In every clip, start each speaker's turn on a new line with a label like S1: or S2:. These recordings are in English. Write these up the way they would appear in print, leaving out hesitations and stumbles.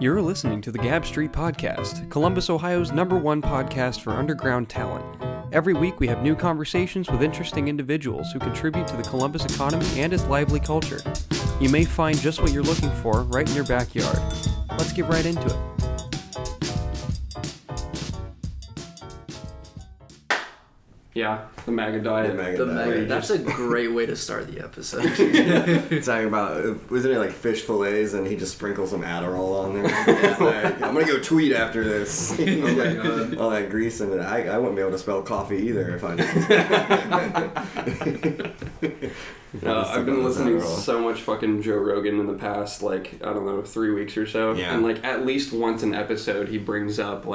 S1: You're listening to the Gab Street Podcast, Columbus, Ohio's #1 podcast for underground talent. Every week we have new conversations with interesting individuals who contribute to the Columbus economy and its lively culture. You may find just what you're looking for right in your backyard. Let's get right into it. Yeah, the MAGA diet.
S2: The MAGA. That's a great way to start the episode.
S3: Talking about, wasn't it like fish fillets and he just sprinkled some Adderall on there? It's like, I'm gonna go tweet after this.
S2: Oh my god.
S3: All that grease in it. I wouldn't be able to spell coffee either if I didn't.
S1: I've been listening to so much fucking Joe Rogan in the past, 3 weeks or so.
S3: Yeah.
S1: And, at least once an episode, he brings up,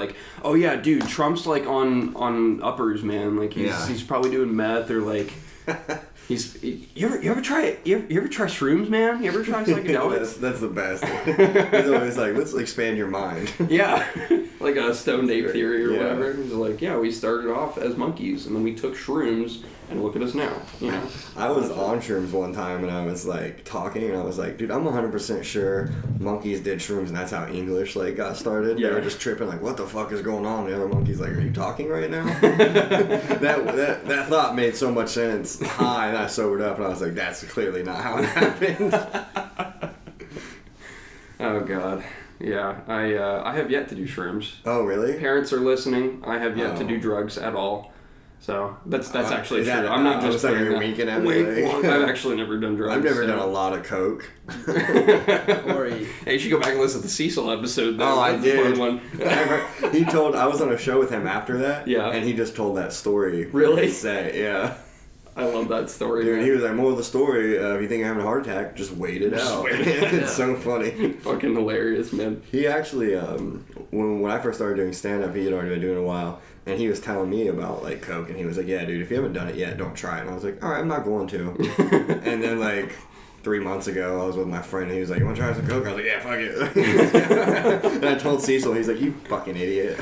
S1: oh yeah, dude, Trump's, on uppers, man. He's probably doing meth or, you ever try shrooms, man? You ever try psychedelics?
S3: That's the best. He's always like, let's expand your mind.
S1: Yeah. Like a stoned ape theory or whatever. He's like, yeah, we started off as monkeys, and then we took shrooms, and look at us now,
S3: I was on shrooms one time, and I was, talking, and I was like, dude, I'm 100% sure monkeys did shrooms, and that's how English, got started.
S1: Yeah.
S3: They were just tripping, what the fuck is going on? The other monkey's like, are you talking right now? that thought made so much sense. And I sobered up, and I was like, that's clearly not how it happened.
S1: Oh, God. Yeah, I have yet to do shrooms.
S3: Oh, really?
S1: Parents are listening. I have yet to do drugs at all. So that's actually true. I'm not just
S3: like you're winking at me.
S1: I've actually never done drugs.
S3: I've never done a lot of coke.
S1: Hey, you should go back and listen to the Cecil episode.
S3: Oh, I did.
S1: Fun one.
S3: I was on a show with him after that.
S1: Yeah.
S3: And he just told that story.
S1: Really?
S3: Yeah.
S1: I love that story.
S3: Dude, he was like, moral of the story, if you think you're having a heart attack, just wait it out. It's so funny.
S1: Fucking hilarious, man.
S3: He actually, when I first started doing stand-up, he had already been doing it a while, and he was telling me about, coke, and he was like, yeah, dude, if you haven't done it yet, don't try it. And I was like, all right, I'm not going to. And then, 3 months ago, I was with my friend, and he was like, you want to try some coke? I was like, yeah, fuck it. And I told Cecil, he's like, you fucking idiot.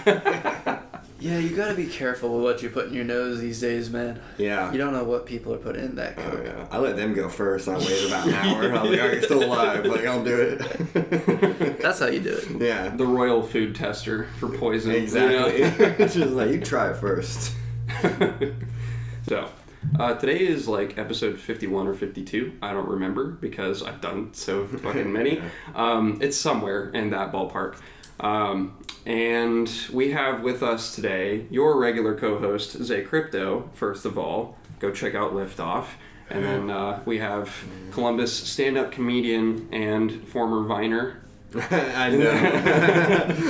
S2: Yeah, you gotta be careful with what you put in your nose these days, man.
S3: Yeah.
S2: You don't know what people are putting in that coke.
S3: Oh, yeah. I let them go first, and I waited about an hour. I was like, all right, you're still alive. I'll do it.
S2: That's how you do it.
S3: Yeah.
S1: The royal food tester for poison.
S3: Exactly. It's just you try it first.
S1: So, today is episode 51 or 52. I don't remember because I've done so fucking many. It's somewhere in that ballpark. And we have with us today your regular co-host, Zay Crypto, first of all. Go check out Liftoff. And then we have Columbus stand-up comedian and former Viner.
S3: I know.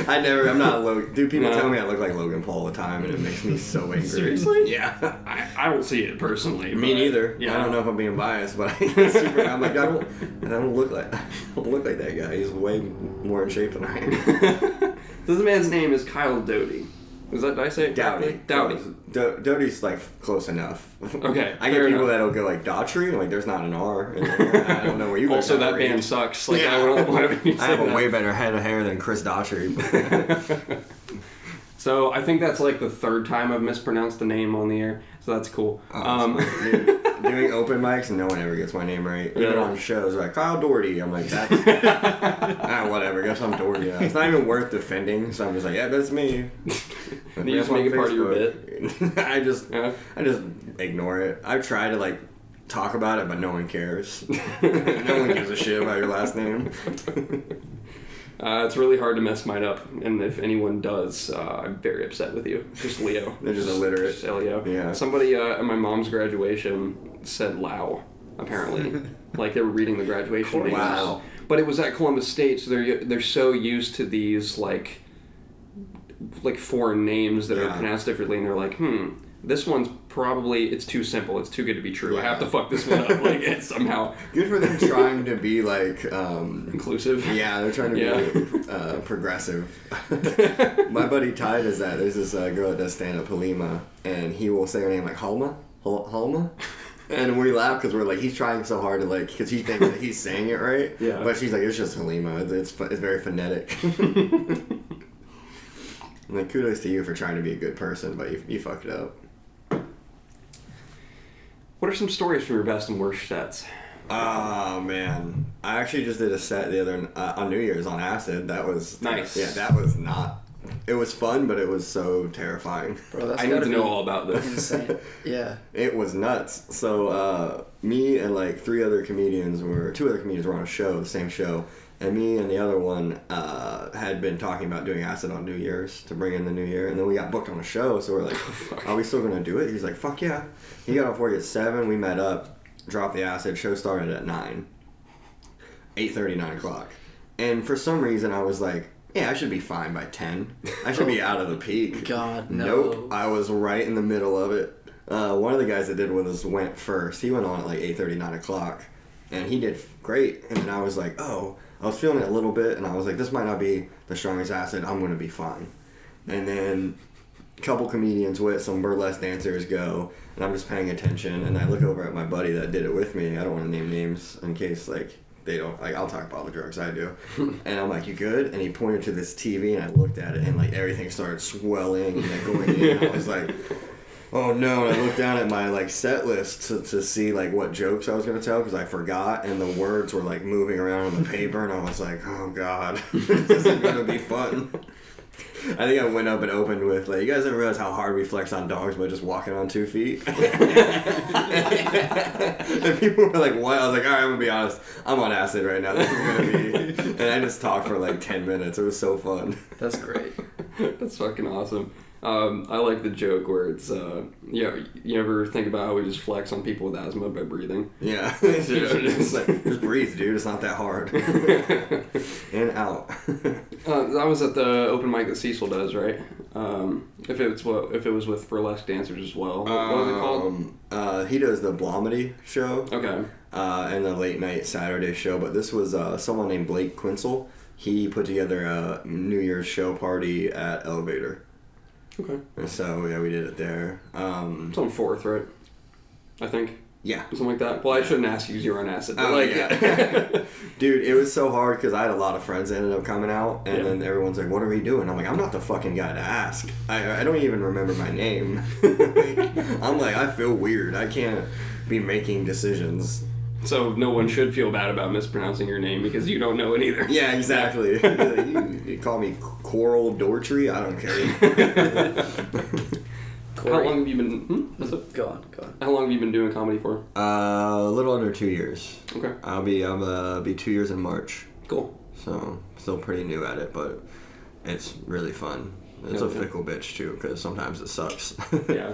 S3: I'm not Logan. Dude, people tell me I look like Logan Paul all the time, and it makes me so angry.
S1: Seriously?
S3: Yeah.
S1: I don't see it personally.
S3: Me neither.
S1: Yeah.
S3: I don't know if I'm being biased, but I'm like, I don't look like that guy. He's way more in shape than I am.
S1: So this man's name is Kyle Doughty. Did I say it correctly?
S3: Doughty. Doughty's close enough.
S1: Okay.
S3: I get people that'll go Daughtry, and there's not an R. In there. I don't know where you go.
S1: Also, that band sucks.
S3: I have a
S1: that.
S3: way better head of hair than Chris Daughtry.
S1: So I think that's the third time I've mispronounced the name on the air. So that's cool.
S3: Doing open mics and no one ever gets my name right. Even on shows, Kyle Doughty. I'm like, that's whatever. Guess I'm Doughty. It's not even worth defending. So I'm just like, yeah, that's me.
S1: You just make it part of your bit.
S3: I just ignore it. I've tried to talk about it, but no one cares. No one gives a shit about your last name.
S1: It's really hard to mess mine up, and if anyone does, I'm very upset with you. Just Leo.
S3: They're just illiterate.
S1: Just Leo.
S3: Yeah.
S1: Somebody at my mom's graduation said Lau, apparently. They were reading the graduation names.
S3: Wow.
S1: But it was at Columbus State, so they're so used to these, foreign names that are pronounced differently, and they're like, this one's probably, it's too simple, it's too good to be true. I have to fuck this one up, somehow.
S3: Good for them trying to be,
S1: inclusive.
S3: Yeah, they're trying to be, progressive. My buddy Ty does that. There's this girl that does stand-up, Halima, and he will say her name Halma? Halma? And we laugh because we're he's trying so hard to because he thinks that he's saying it right. Yeah. But she's it's just Halima. It's very phonetic. Kudos to you for trying to be a good person, but you fucked it up.
S1: What are some stories from your best and worst sets?
S3: Oh man, I actually just did a set the other on New Year's on acid. That was
S1: nice.
S3: Yeah, that was not. It was fun, but it was so terrifying.
S2: Bro, that's
S1: I need to know all about this.
S2: Insane. Yeah.
S3: It was nuts. So me and like two other comedians were on a show, the same show, and me and the other one had been talking about doing acid on New Year's to bring in the new year, and then we got booked on a show, so we're like, are we still gonna do it? He's like, fuck yeah. He got off work at 7, we met up, dropped the acid, show started at 9. 8:30, 9 o'clock. And for some reason I was like, yeah, I should be fine by 10. I should be out of the peak.
S2: God, no.
S3: Nope, I was right in the middle of it. One of the guys that did with us went first. He went on at like 8:30, 9 o'clock, and he did great. And then I was like, oh, I was feeling it a little bit, and I was like, this might not be the strongest acid. I'm going to be fine. And then a couple comedians with some burlesque dancers go, and I'm just paying attention, and I look over at my buddy that did it with me. I don't want to name names in case, like, they don't, like, I'll talk about the drugs, I do. And I'm like, you good? And he pointed to this TV, and I looked at it, and, like, everything started swelling and like, going in. And I was like, oh, no. And I looked down at my, like, set list to see, like, what jokes I was going to tell, because I forgot, and the words were, like, moving around on the paper, and I was like, oh, God, this isn't going to be fun. I think I went up and opened with, like, you guys ever realize how hard we flex on dogs by just walking on 2 feet? And people were like, what? I was like, all right, I'm going to be honest. I'm on acid right now. This is going to be... And I just talked for like 10 minutes. It was so fun.
S2: That's great.
S1: That's fucking awesome. I like the joke where it's, you ever think about how we just flex on people with asthma by breathing?
S3: Yeah. Just breathe, dude. It's not that hard. In, out.
S1: That was at the open mic that Cecil does, right? If it was with burlesque dancers as well. What was it called?
S3: He does the Blomedy show.
S1: Okay.
S3: And the late night Saturday show. But this was someone named Blake Quinsel. He put together a New Year's show party at Elevator.
S1: Okay.
S3: And so, yeah, we did it there.
S1: It's on 4th, right? I think.
S3: Yeah.
S1: Something like that. Well, I shouldn't ask you 'cause you're on acid. But
S3: yeah. Dude, it was so hard because I had a lot of friends that ended up coming out, and then everyone's like, what are we doing? I'm like, I'm not the fucking guy to ask. I don't even remember my name. I'm like, I feel weird. I can't be making decisions.
S1: So no one should feel bad about mispronouncing your name because you don't know it either.
S3: Yeah, exactly. You call me Coral Dougherty? I don't care.
S1: How long have you been...
S2: Go on.
S1: How long have you been doing comedy for?
S3: A little under 2 years.
S1: Okay.
S3: I'll be 2 years in March.
S1: Cool.
S3: So, still pretty new at it, but it's really fun. It's a fickle bitch, too, because sometimes it sucks.
S1: Yeah.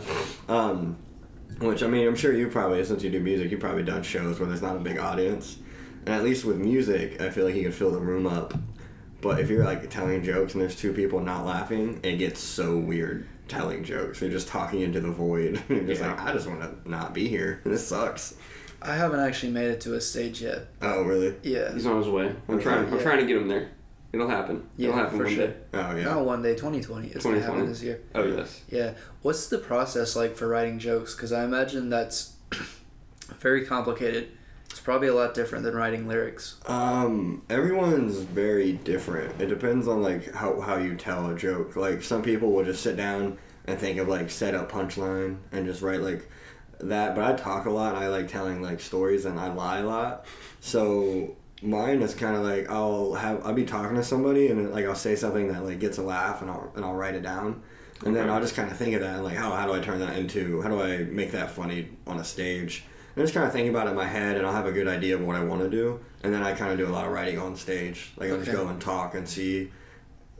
S3: Which, I mean, I'm sure you probably, since you do music, you've probably done shows where there's not a big audience. And at least with music, I feel like you can fill the room up. But if you're, like, telling jokes and there's 2 people not laughing, it gets so weird telling jokes. You're just talking into the void. You're just like, I just want to not be here. This sucks.
S2: I haven't actually made it to a stage yet.
S3: Oh, really?
S2: Yeah.
S1: He's on his way. I'm trying to get him there. It'll happen. It'll happen
S2: for
S1: one
S2: sure.
S1: day.
S3: Oh, yeah.
S2: Not one day, 2020. It's going to happen this year.
S1: Oh, yes.
S2: Yeah. What's the process like for writing jokes? Because I imagine that's very complicated. It's probably a lot different than writing lyrics.
S3: Everyone's very different. It depends on, like, how you tell a joke. Like, some people will just sit down and think of, like, set up punchline and just write, like, that. But I talk a lot and I like telling, like, stories and I lie a lot. So... mine is kind of like I'll be talking to somebody and like I'll say something that like gets a laugh and I'll write it down and then I'll just kind of think of that and like how do I turn that into, how do I make that funny on a stage, and just kind of think about it in my head and I'll have a good idea of what I want to do, and then I kind of do a lot of writing on stage. Like I'll just go and talk and see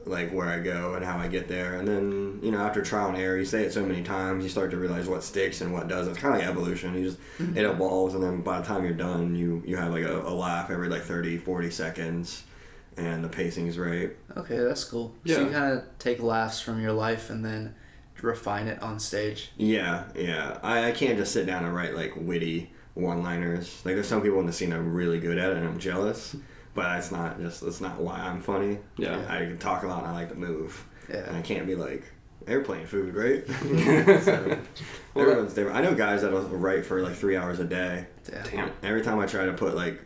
S3: like where I go and how I get there, and then after trial and error, you say it so many times you start to realize what sticks and what doesn't. It's kind of like evolution. You just it evolves, and then by the time you're done you have like a laugh every like 30-40 seconds, and the pacing's right.
S2: Okay, that's cool.
S1: Yeah.
S2: So you kind of take laughs from your life and then refine it on stage.
S3: Yeah. I can't just sit down and write like witty one-liners. Like there's some people in the scene that are really good at it and I'm jealous. But that's not why I'm funny.
S1: Yeah.
S3: I can talk a lot and I like to move.
S2: Yeah.
S3: And I can't be like, airplane food, right? So, everyone's different. I know guys that'll write for like 3 hours a day.
S1: Damn.
S3: Every time I try to put like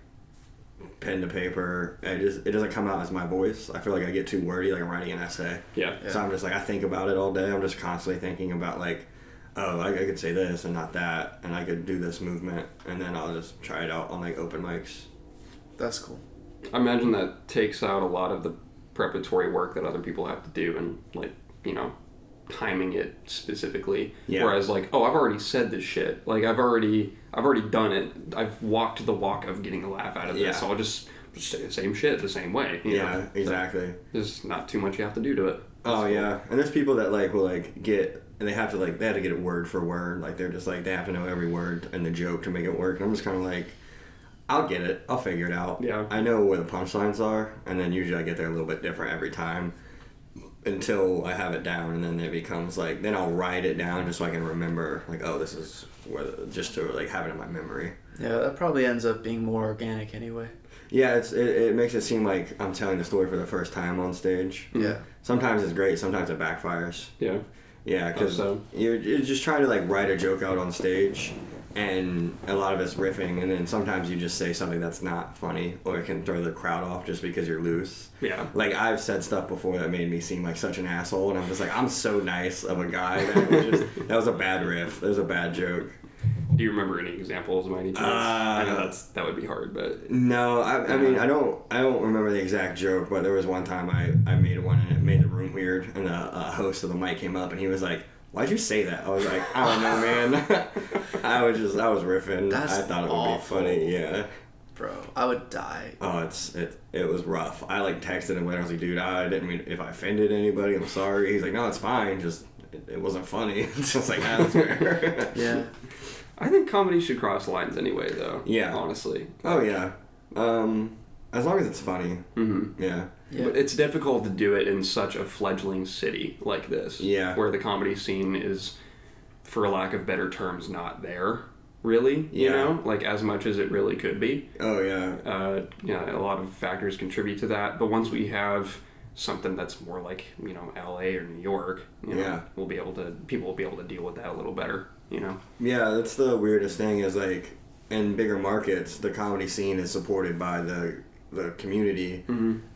S3: pen to paper, it doesn't come out as my voice. I feel like I get too wordy, like I'm writing an essay.
S1: Yeah.
S3: So I'm just like, I think about it all day. I'm just constantly thinking about like oh, I could say this and not that, and I could do this movement, and then I'll just try it out on like open mics.
S2: That's cool.
S1: I imagine that takes out a lot of the preparatory work that other people have to do, and like, you know, timing it specifically.
S3: Yeah.
S1: Whereas like, oh, I've already said this shit. Like I've already done it. I've walked the walk of getting a laugh out of this. So I'll just say the same shit the same way. You know?
S3: Exactly.
S1: So there's not too much you have to do to it.
S3: That's cool. Yeah. And there's people that like will like get, and they have to get it word for word. Like they're just like, they have to know every word in the joke to make it work. And I'm just kind of like, I'll get it. I'll figure it out.
S1: Yeah.
S3: I know where the punchlines are, and then usually I get there a little bit different every time until I have it down, and then it becomes like, then I'll write it down just so I can remember, like, oh, this is where, just to like have it in my memory.
S2: Yeah, that probably ends up being more organic anyway.
S3: Yeah, it makes it seem like I'm telling the story for the first time on stage.
S2: Yeah.
S3: Sometimes it's great, sometimes it backfires.
S1: Yeah.
S3: Yeah, because you're just trying to like write a joke out on stage, and a lot of it's riffing, and then sometimes you just say something that's not funny, or it can throw the crowd off just because you're loose.
S1: Yeah.
S3: Like, I've said stuff before that made me seem like such an asshole, and I'm just like, I'm so nice of a guy. That was a bad riff. That was a bad joke.
S1: Do you remember any examples by any chance? I know that would be hard, but...
S3: No, I mean, I don't remember the exact joke, but there was one time I made one, and it made the room weird, and the host of the mic came up, and he was like, "Why'd you say that?" I was like, "I don't know, man." I was riffing.
S2: That's
S3: I thought it would
S2: awful.
S3: be funny, yeah.
S2: Bro, I would die.
S3: Oh, it was rough. I like texted him later. I was like, "Dude, I didn't mean if I offended anybody. I'm sorry." He's like, "No, it's fine. Just it wasn't funny." So it's like, that's fair.
S2: Yeah.
S1: I think comedy should cross lines anyway, though.
S3: Yeah.
S1: Honestly.
S3: Oh yeah. As long as it's funny.
S1: Mm-hmm.
S3: Yeah.
S2: Yeah.
S1: But it's difficult to do it in such a fledgling city like this.
S3: Yeah.
S1: Where the comedy scene is, for a lack of better terms, not there, really. You know? Like, as much as it really could be.
S3: Oh, yeah.
S1: A lot of factors contribute to that. But once we have something that's more like, you know, LA or New York, you know, people will be able to deal with that a little better, you know?
S3: Yeah, that's the weirdest thing is, like, in bigger markets, the comedy scene is supported by the community,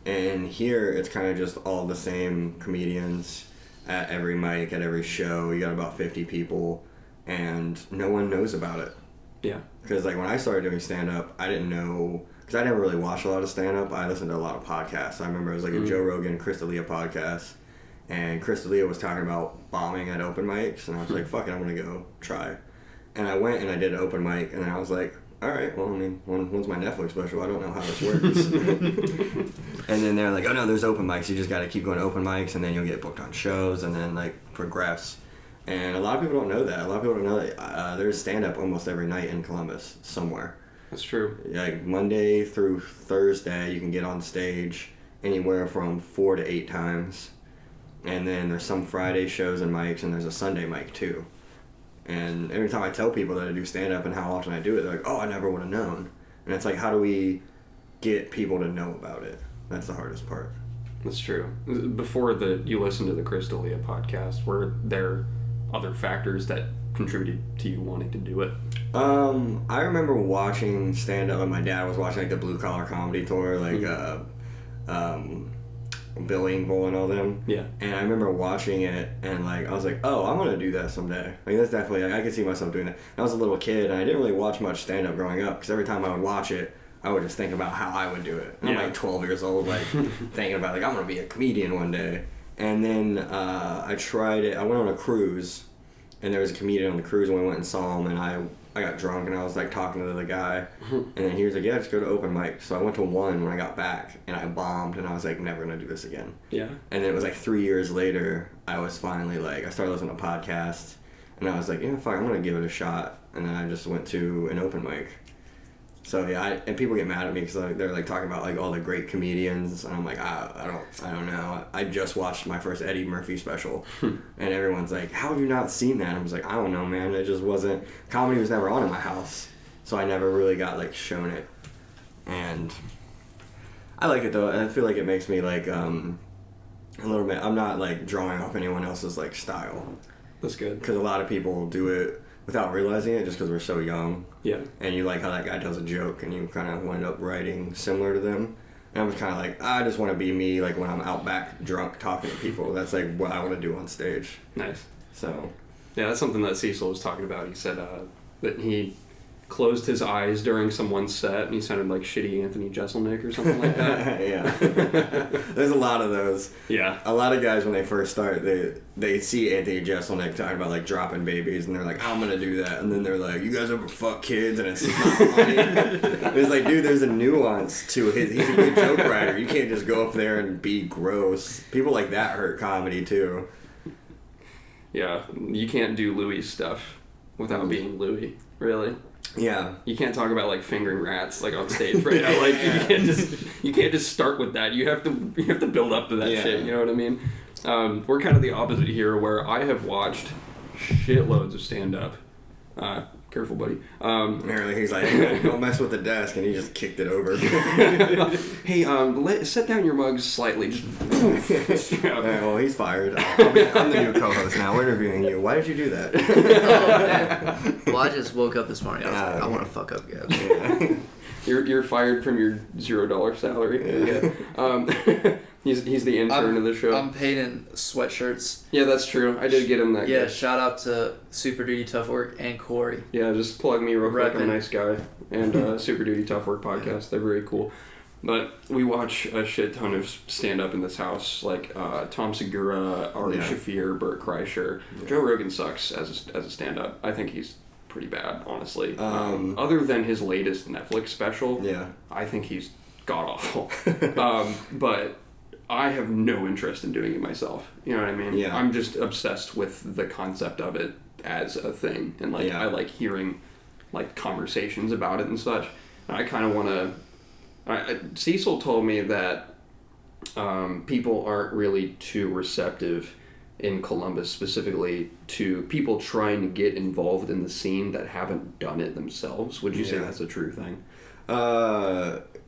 S3: and here it's kind of just all the same comedians at every mic, at every show. You got about 50 people, and no one knows about it.
S1: Yeah.
S3: Because like when I started doing stand-up, I didn't know, because I never really watched a lot of stand-up. I listened to a lot of podcasts. I remember it was like a Joe Rogan, Chris D'Elia podcast, and Chris D'Elia was talking about bombing at open mics, and I was like, fuck it, I'm gonna go try. And I went and I did an open mic, and then I was like, all right, well, I mean, when's my Netflix special? I don't know how this works. And then they're like, oh no, there's open mics. You just got to keep going to open mics, and then you'll get booked on shows, and then like progress. And a lot of people don't know that. A lot of people don't know that there's stand-up almost every night in Columbus somewhere.
S1: That's true.
S3: Like Monday through Thursday, you can get on stage anywhere from 4 to 8 times. And then there's some Friday shows and mics, and there's a Sunday mic too. And every time I tell people that I do stand-up and how often I do it, they're like, oh, I never would have known. And it's like, how do we get people to know about it? That's the hardest part.
S1: That's true. Before you listened to the Chris D'Elia podcast, were there other factors that contributed to you wanting to do it?
S3: I remember watching stand-up, and my dad was watching like the Blue Collar Comedy Tour, like Bill Engvall and all them.
S1: Yeah.
S3: And I remember watching it, and like I was like, oh, I'm gonna do that someday. Like that's definitely, like, I could see myself doing that. I was a little kid, and I didn't really watch much stand-up growing up, because every time I would watch it, I would just think about how I would do it. And I'm like 12 years old, like thinking about like I'm gonna be a comedian one day. And then I tried it. I went on a cruise, and there was a comedian on the cruise, and we went and saw him, and I got drunk, and I was like talking to the guy, and then he was like, yeah, just go to open mic. So I went to one when I got back, and I bombed, and I was like, never gonna do this again.
S1: Yeah. And
S3: then it was like 3 years later, I was finally like, I started listening to podcasts, and I was like, yeah, fuck, I'm gonna give it a shot. And then I just went to an open mic. So yeah, and people get mad at me because like, they're like talking about like all the great comedians, and I'm like, I don't know. I just watched my first Eddie Murphy special, and everyone's like, how have you not seen that? I'm just like, I don't know, man. It just wasn't. Comedy was never on in my house, so I never really got like shown it, and I like it though. And I feel like it makes me like a little bit. I'm not like drawing off anyone else's like style.
S1: That's good.
S3: Because a lot of people do it without realizing it, just because we're so young.
S1: Yeah.
S3: And you like how that guy does a joke, and you kind of wind up writing similar to them. And I'm just kind of like, I just want to be me, like when I'm out back drunk talking to people. That's like what I want to do on stage.
S1: Nice.
S3: So.
S1: Yeah, that's something that Cecil was talking about. He said that he closed his eyes during someone's set and he sounded like shitty Anthony Jeselnik or something like that.
S3: Yeah. There's a lot of those.
S1: Yeah.
S3: A lot of guys, when they first start, they see Anthony Jeselnik talking about, like, dropping babies, and they're like, I'm gonna do that. And then they're like, you guys ever fuck kids? And it's not funny. It's like, dude, there's a nuance to it. He's a good joke writer. You can't just go up there and be gross. People like that hurt comedy, too.
S1: Yeah. You can't do Louis stuff without being Louis, really.
S3: Yeah.
S1: You can't talk about like fingering rats like on stage right now. Like you can't just start with that. You have to build up to that shit. You know what I mean? We're kind of the opposite here, where I have watched shitloads of stand up. Careful, buddy.
S3: Apparently he's like, hey, don't mess with the desk, and he just kicked it over.
S1: Hey, set down your mugs slightly. Just
S3: Yeah, well, he's fired. I'm the new co-host now. We're interviewing you. Why did you do that?
S2: Well, I just woke up this morning. I was like, I want to fuck up guys.
S3: Yeah.
S1: You're fired from your $0 salary. Yeah. He's the intern of the show.
S2: I'm paid in sweatshirts.
S1: Yeah, that's true. I did get him that.
S2: Yeah,
S1: guy.
S2: shout out to Super Duty Tough Work and Corey.
S1: Yeah, just plug me real quick. I'm a
S2: Reppin'.
S1: nice guy. And Super Duty Tough Work podcast. They're very cool. But we watch a shit ton of stand-up in this house, like Tom Segura, Ari Shaffir, Bert Kreischer. Yeah. Joe Rogan sucks as a stand-up. I think he's pretty bad, honestly. Other than his latest Netflix special, I think he's god-awful. But I have no interest in doing it myself. You know what I mean?
S3: Yeah.
S1: I'm just obsessed with the concept of it as a thing. And like I like hearing like conversations about it and such. And I kind of want to... Cecil told me that people aren't really too receptive in Columbus, specifically to people trying to get involved in the scene that haven't done it themselves. Would you say that's a true thing?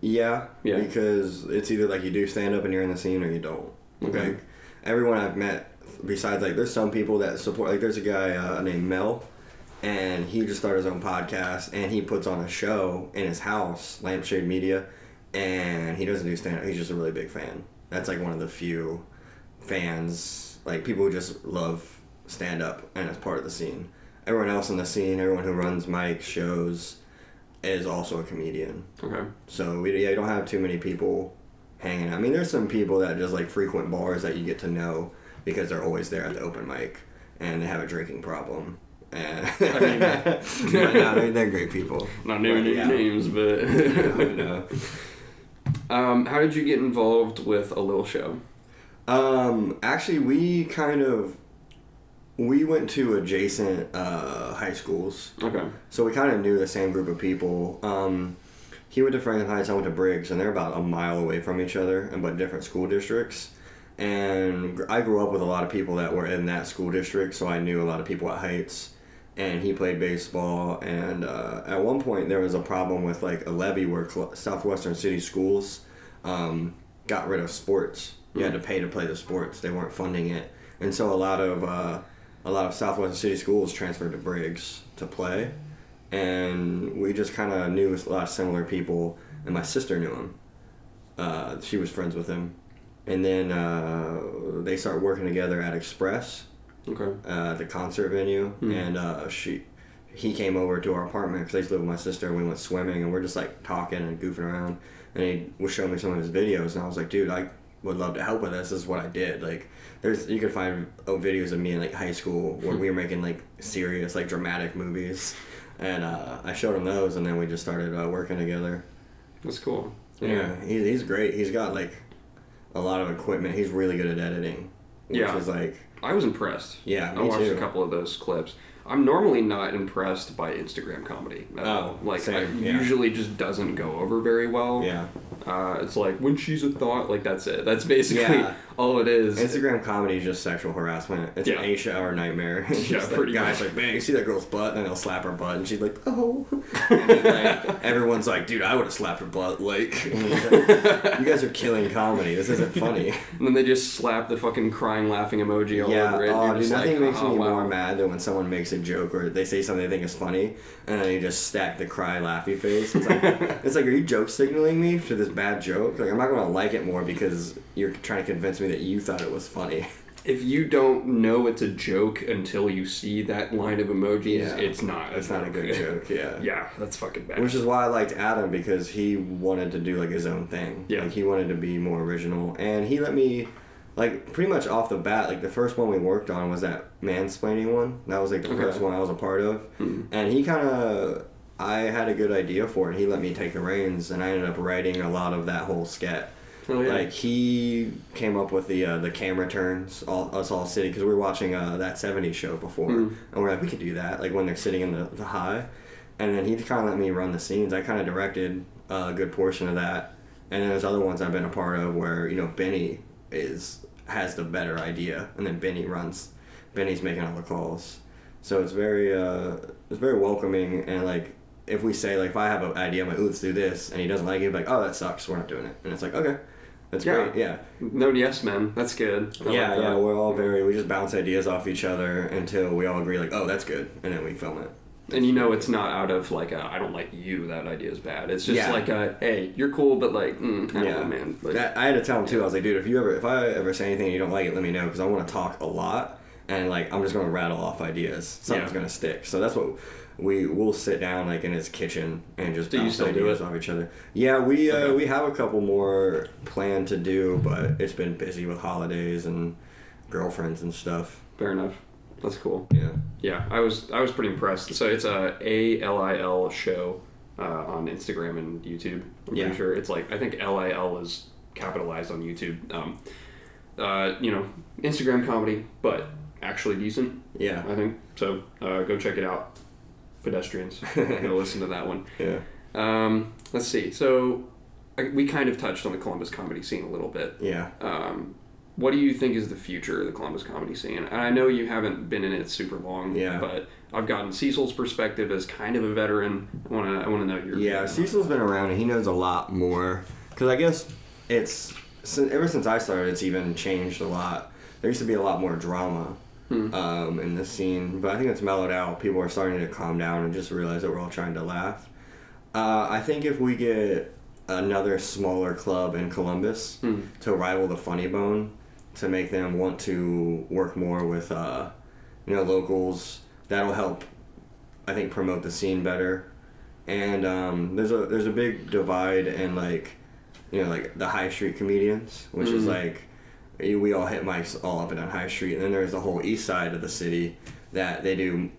S3: Yeah, because it's either like you do stand up and you're in the scene, or you don't.
S1: Okay.
S3: Like, everyone I've met, besides like there's some people that support, like there's a guy named Mel, and he just started his own podcast, and he puts on a show in his house, Lampshade Media, and he doesn't do stand up. He's just a really big fan. That's like one of the few fans, like people who just love stand up and it's part of the scene. Everyone else in the scene, everyone who runs mic shows, is also a comedian.
S1: Okay.
S3: So you don't have too many people hanging out. I mean, there's some people that just like frequent bars that you get to know because they're always there at the open mic and they have a drinking problem. And they're great people.
S1: Not naming any names, but
S3: no.
S1: How did you get involved with A Lil Show?
S3: Actually, we went to adjacent high schools.
S1: Okay.
S3: So we kind of knew the same group of people. He went to Franklin Heights, I went to Briggs, and they're about a mile away from each other, but different school districts. And I grew up with a lot of people that were in that school district, so I knew a lot of people at Heights. And he played baseball, and at one point there was a problem with like a levy where Southwestern City Schools got rid of sports. You had to pay to play the sports. They weren't funding it. And so a lot of Southwestern City Schools transferred to Briggs to play. And we just kind of knew a lot of similar people, and my sister knew him. She was friends with him. And then they started working together at Express.
S1: Okay.
S3: The concert venue, and he came over to our apartment because I used to live with my sister, and we went swimming, and we're just like talking and goofing around, and he was showing me some of his videos, and I was like, dude, I would love to help with this. This is what I did. Like, you could find videos of me in like high school where we were making like serious, like dramatic movies, and I showed him those, and then we just started working together.
S1: That's cool.
S3: Yeah, he's great. He's got like a lot of equipment. He's really good at editing, which is like...
S1: I was impressed.
S3: Yeah, me
S1: I watched
S3: too.
S1: a couple of those clips. I'm normally not impressed by Instagram comedy. Usually just doesn't go over very well.
S3: Yeah.
S1: It's like, when she's a thought, like that's it. That's basically all it is.
S3: Instagram comedy is just sexual harassment. It's an 8-hour nightmare.
S1: Yeah, pretty
S3: guys like, man, you see that girl's butt, and then they'll slap her butt, and she's like, oh. And then, like, everyone's like, dude, I would have slapped her butt. Like, you guys are killing comedy. This isn't funny.
S1: And then they just slap the fucking crying, laughing emoji all over it.
S3: Oh, dude, nothing makes me
S1: wow.
S3: more mad than when someone makes a joke or they say something they think is funny, and then you just stack the cry, laughy face. It's like, are you joke signaling me for this bad joke? Like, I'm not gonna like it more because you're trying to convince me that you thought it was funny.
S1: if you don't know it's a joke until you see that line of emojis, it's not.
S3: It's not a good joke. Yeah.
S1: Yeah, that's fucking bad.
S3: Which is why I liked Adam, because he wanted to do like his own thing.
S1: Yeah.
S3: Like he wanted to be more original, and he let me, like pretty much off the bat. Like the first one we worked on was that mansplaining one. That was like the first one I was a part of, and he kind of. I had a good idea for it. He let me take the reins, and I ended up writing a lot of that whole sketch.
S1: Oh, yeah.
S3: Like he came up with the camera turns, us all sitting, because we were watching that '70s show before, and we're like, we could do that, like when they're sitting in the high, and then he kind of let me run the scenes. I kind of directed a good portion of that, and then there's other ones I've been a part of where Benny has the better idea, and then Benny's making all the calls, so it's very welcoming, and like. If we say, like, if I have an idea, I'm like, ooh, let's do this, and he doesn't like it, like, oh, that sucks, we're not doing it. And it's like, okay, that's great, yeah.
S1: No yes, man. That's good.
S3: Yeah, we're all we just bounce ideas off each other until we all agree, like, oh, that's good, and then we film it.
S1: And it's not out of, like, I don't like you, that idea is bad. It's just like, hey, you're cool, but, like, I don't know, man. Like,
S3: I had to tell him, too. I was like, dude, if I ever say anything and you don't like it, let me know, because I want to talk a lot, and, like, I'm just going to rattle off ideas. Something's going to stick. So that's what... We'll sit down like in his kitchen and just bounce ideas off each other. Yeah, we have a couple more planned to do, but it's been busy with holidays and girlfriends and stuff.
S1: Fair enough. That's cool.
S3: Yeah.
S1: Yeah, I was pretty impressed. So it's a ALIL show on Instagram and YouTube. I'm pretty sure it's like I think LIL is capitalized on YouTube. Instagram comedy, but actually decent.
S3: Yeah,
S1: I think so. Go check it out. Pedestrians. Go listen to that one.
S3: Yeah.
S1: Let's see. So we kind of touched on the Columbus comedy scene a little bit.
S3: Yeah.
S1: What do you think is the future of the Columbus comedy scene? And I know you haven't been in it super long.
S3: Yeah.
S1: But I've gotten Cecil's perspective as kind of a veteran. I want to know your.
S3: Yeah, Cecil's been around and he knows a lot more. Because I guess ever since I started, it's even changed a lot. There used to be a lot more drama. In the scene, but I think it's mellowed out. People are starting to calm down and just realize that we're all trying to laugh. I think if we get another smaller club in Columbus to rival the Funny Bone, to make them want to work more with locals, that'll help. I think promote the scene better. And there's a big divide in like the high street comedians, which is like. We all hit mics all up and down High Street, and then there's the whole east side of the city that they do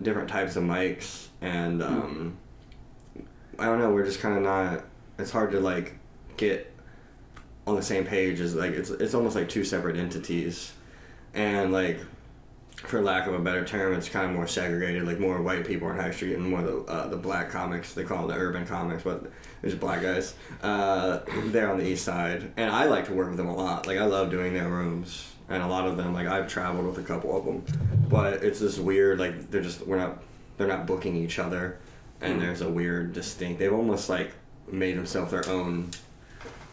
S3: different types of mics, and I don't know, we're just kind of not. It's hard to like get on the same page as like it's almost like two separate entities, and like for lack of a better term, it's kind of more segregated. Like more white people on High Street and more the black comics. They call them the urban comics, but there's black guys there on the east side. And I like to work with them a lot. Like I love doing their rooms, and a lot of them. Like I've traveled with a couple of them, but it's this weird. Like they're not booking each other, and there's a weird distinct. They've almost like made themselves their own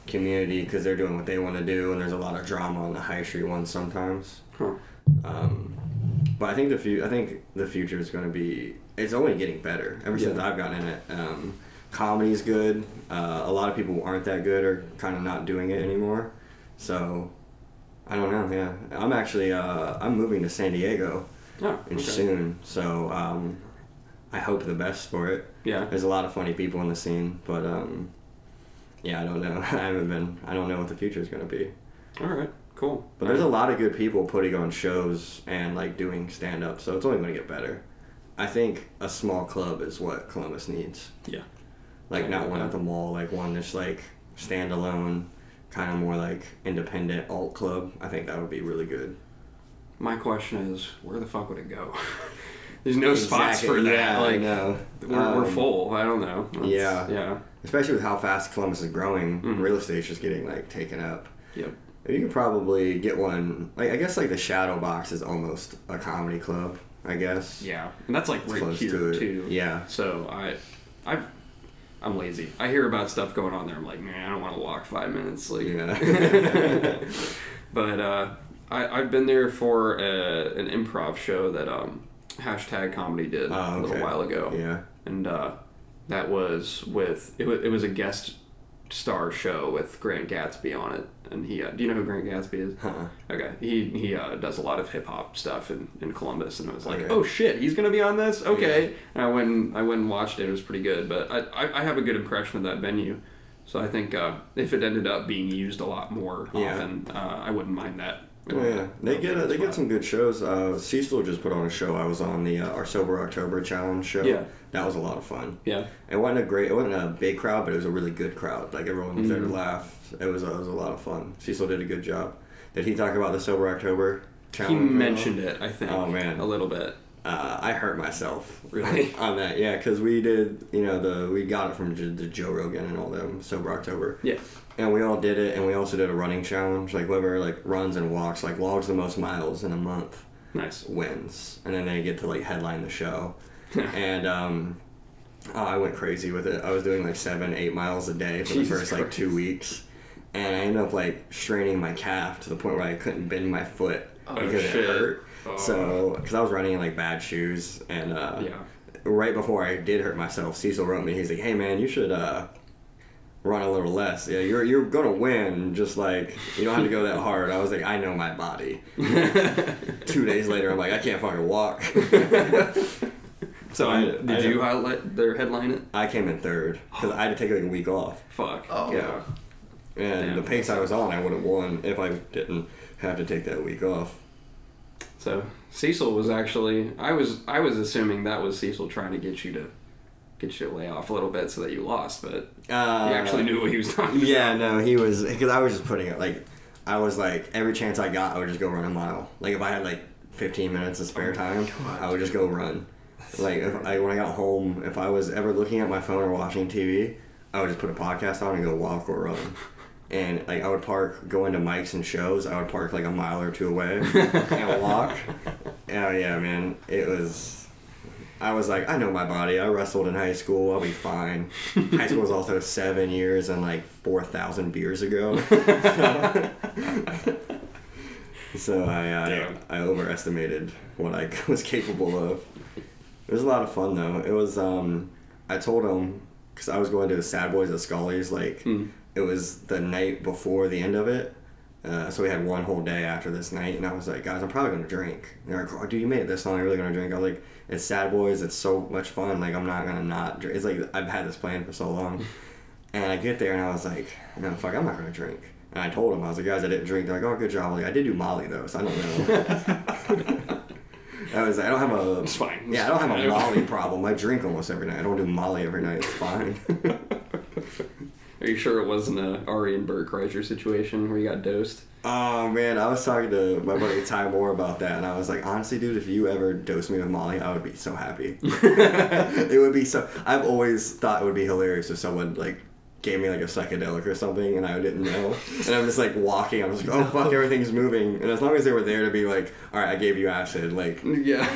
S3: community because they're doing what they want to do, and there's a lot of drama on the High Street ones sometimes. But I think the future is going to be. It's only getting better ever since I've gotten in it. Comedy's good. A lot of people who aren't that good are kind of not doing it anymore. So, I don't know. Yeah, I'm actually I'm moving to San Diego soon. So I hope the best for it.
S1: Yeah.
S3: There's a lot of funny people in the scene, but yeah, I don't know. I don't know what the future is going to be.
S1: All right. Cool.
S3: But there's a lot of good people putting on shows and like doing stand up, so it's only going to get better. I think a small club is what Columbus needs.
S1: Yeah.
S3: Like not one at the mall, like one that's like standalone, kind of more like independent alt club. I think that would be really good.
S1: My question is, where the fuck would it go? There's no spots for that.
S3: Yeah,
S1: like,
S3: I know.
S1: We're full. I don't know.
S3: Yeah. Especially with how fast Columbus is growing, real estate's just getting like taken up.
S1: Yep.
S3: You could probably get one. Like I guess like the Shadow Box is almost a comedy club. I guess.
S1: Yeah, and that's like right here too.
S3: Yeah.
S1: So I'm lazy. I hear about stuff going on there. I'm like, man, I don't want to walk 5 minutes. Like.
S3: Yeah.
S1: But I've been there for an improv show that Hashtag Comedy did a little while ago.
S3: Yeah.
S1: And that was with it was a guest star show with Grant Gatsby on it, and he do you know who Grant Gatsby is? Okay, he does a lot of hip hop stuff in Columbus, and I was like, oh shit, he's gonna be on this? Okay, and I went and watched it. It was pretty good, but I have a good impression of that venue, so I think if it ended up being used a lot more often, I wouldn't mind that.
S3: Oh yeah, they get some good shows. Cecil just put on a show. I was on the our Sober October Challenge show.
S1: Yeah,
S3: that was a lot of fun.
S1: Yeah,
S3: it wasn't a big crowd, but it was a really good crowd. Like everyone was there to laugh. It was a lot of fun. Cecil did a good job. Did he talk about the Sober October Challenge?
S1: He mentioned it, I think.
S3: Oh man,
S1: a little bit.
S3: I hurt myself
S1: really
S3: on that. Yeah, because we did. We got it from the Joe Rogan and all them Sober October.
S1: Yeah.
S3: And we all did it, and we also did a running challenge. Like whoever runs and walks, logs the most miles in a month, wins. And then they get to headline the show. And I went crazy with it. I was doing 7-8 miles a day for the first 2 weeks, and I ended up straining my calf to the point where I couldn't bend my foot because it hurt. Oh. So because I was running in bad shoes, and right before I did hurt myself, Cecil wrote me. He's like, "Hey man, you should run a little less. Yeah, you're gonna win. Just you don't have to go that hard." I was like, I know my body. 2 days later, I'm like, I can't fucking walk.
S1: So did you headline it?
S3: I came in third because I had to take a week off.
S1: Fuck.
S2: Oh
S3: yeah. And the pace I was on, I would have won if I didn't have to take that week off.
S1: So Cecil was actually I was assuming that was Cecil trying to get you to lay off a little bit so that you lost, but he actually knew what he was talking about.
S3: Yeah, no, he was, because I was just putting it, I was every chance I got, I would just go run a mile. If I had 15 minutes of spare time, I would just go run. When I got home, if I was ever looking at my phone or watching TV, I would just put a podcast on and go walk or run. And I would go into mics and shows, I would park a mile or two away and walk. Oh yeah, man, I was like, I know my body. I wrestled in high school. I'll be fine. High school was also 7 years and 4,000 beers ago. So I overestimated what I was capable of. It was a lot of fun though. It was I told him, because I was going to the Sad Boys at Scully's. It was the night before the end of it. So we had one whole day after this night, and I was like, guys, I'm probably gonna drink. And they're like, oh, dude, you made it this long. You're really gonna drink? I was like, it's Sad Boys. It's so much fun. I'm not gonna not drink. It's I've had this plan for so long. And I get there, and I was like, no, fuck, I'm not gonna drink. And I told them, I was like, guys, I didn't drink. They're like, oh, good job. I did do Molly though, so I don't know. I don't have a.
S1: It's fine.
S3: Yeah, I don't have a Molly problem. I drink almost every night. I don't do Molly every night. It's fine.
S1: Are you sure it wasn't a Ari and Bert Kreischer situation where you got dosed?
S3: Oh man, I was talking to my buddy Ty Moore about that, and I was like, honestly, dude, if you ever dose me with Molly, I would be so happy. It would be so. I've always thought it would be hilarious if someone gave me a psychedelic or something, and I didn't know. And I'm just walking. I'm just oh fuck, everything's moving. And as long as they were there to be all right, I gave you acid,
S1: yeah.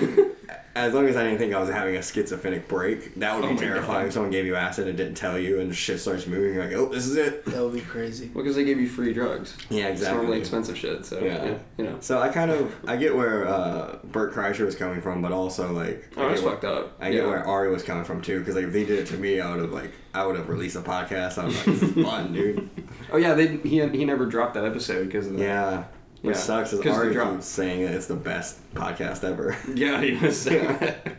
S3: As long as I didn't think I was having a schizophrenic break, that would be terrifying. If someone gave you acid and didn't tell you, and shit starts moving, you're like, oh, this is it.
S2: That would be crazy.
S1: Well, because they give you free drugs.
S3: Yeah, exactly.
S1: It's normally expensive shit, so, yeah.
S3: So I get where Bert Kreischer was coming from, but also,
S1: that's fucked up.
S3: I get where Ari was coming from, too, because, if they did it to me, I would have released a podcast. I was like, this is fun, dude.
S1: Oh, yeah, he never dropped that episode because of that.
S3: Yeah. What sucks is Ari keeps saying that it's the best podcast ever.
S1: Yeah, he was saying that.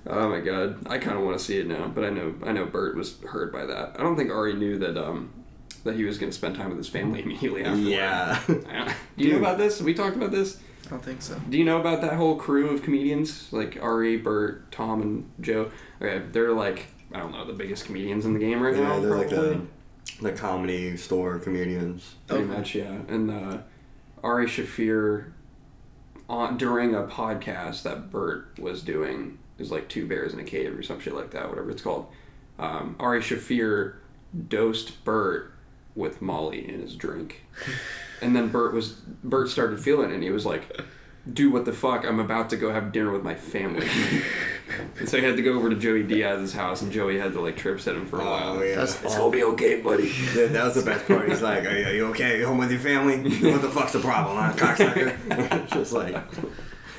S1: Oh my god, I kind of want to see it now, but I know Bert was hurt by that. I don't think Ari knew that he was going to spend time with his family immediately after.
S3: Yeah.
S1: Do you know about this? We talked about this?
S2: I don't think so.
S1: Do you know about that whole crew of comedians Ari, Bert, Tom, and Joe? Okay, they're I don't know, the biggest comedians in the game right now.
S3: Yeah, they're the comedy store comedians.
S1: Pretty much, yeah. And Ari Shaffir, during a podcast that Bert was doing, is Two Bears in a Cave or some shit like that, whatever it's called. Ari Shaffir dosed Bert with Molly in his drink. And then Bert started feeling it, and he was like, dude, what the fuck? I'm about to go have dinner with my family. And so he had to go over to Joey Diaz's house, and Joey had to trip set him for a while.
S3: Yeah.
S1: It's gonna be okay, buddy.
S3: That was the best part. He's like, are you okay? You home with your family? What the fuck's the problem, huh, cocksucker? Just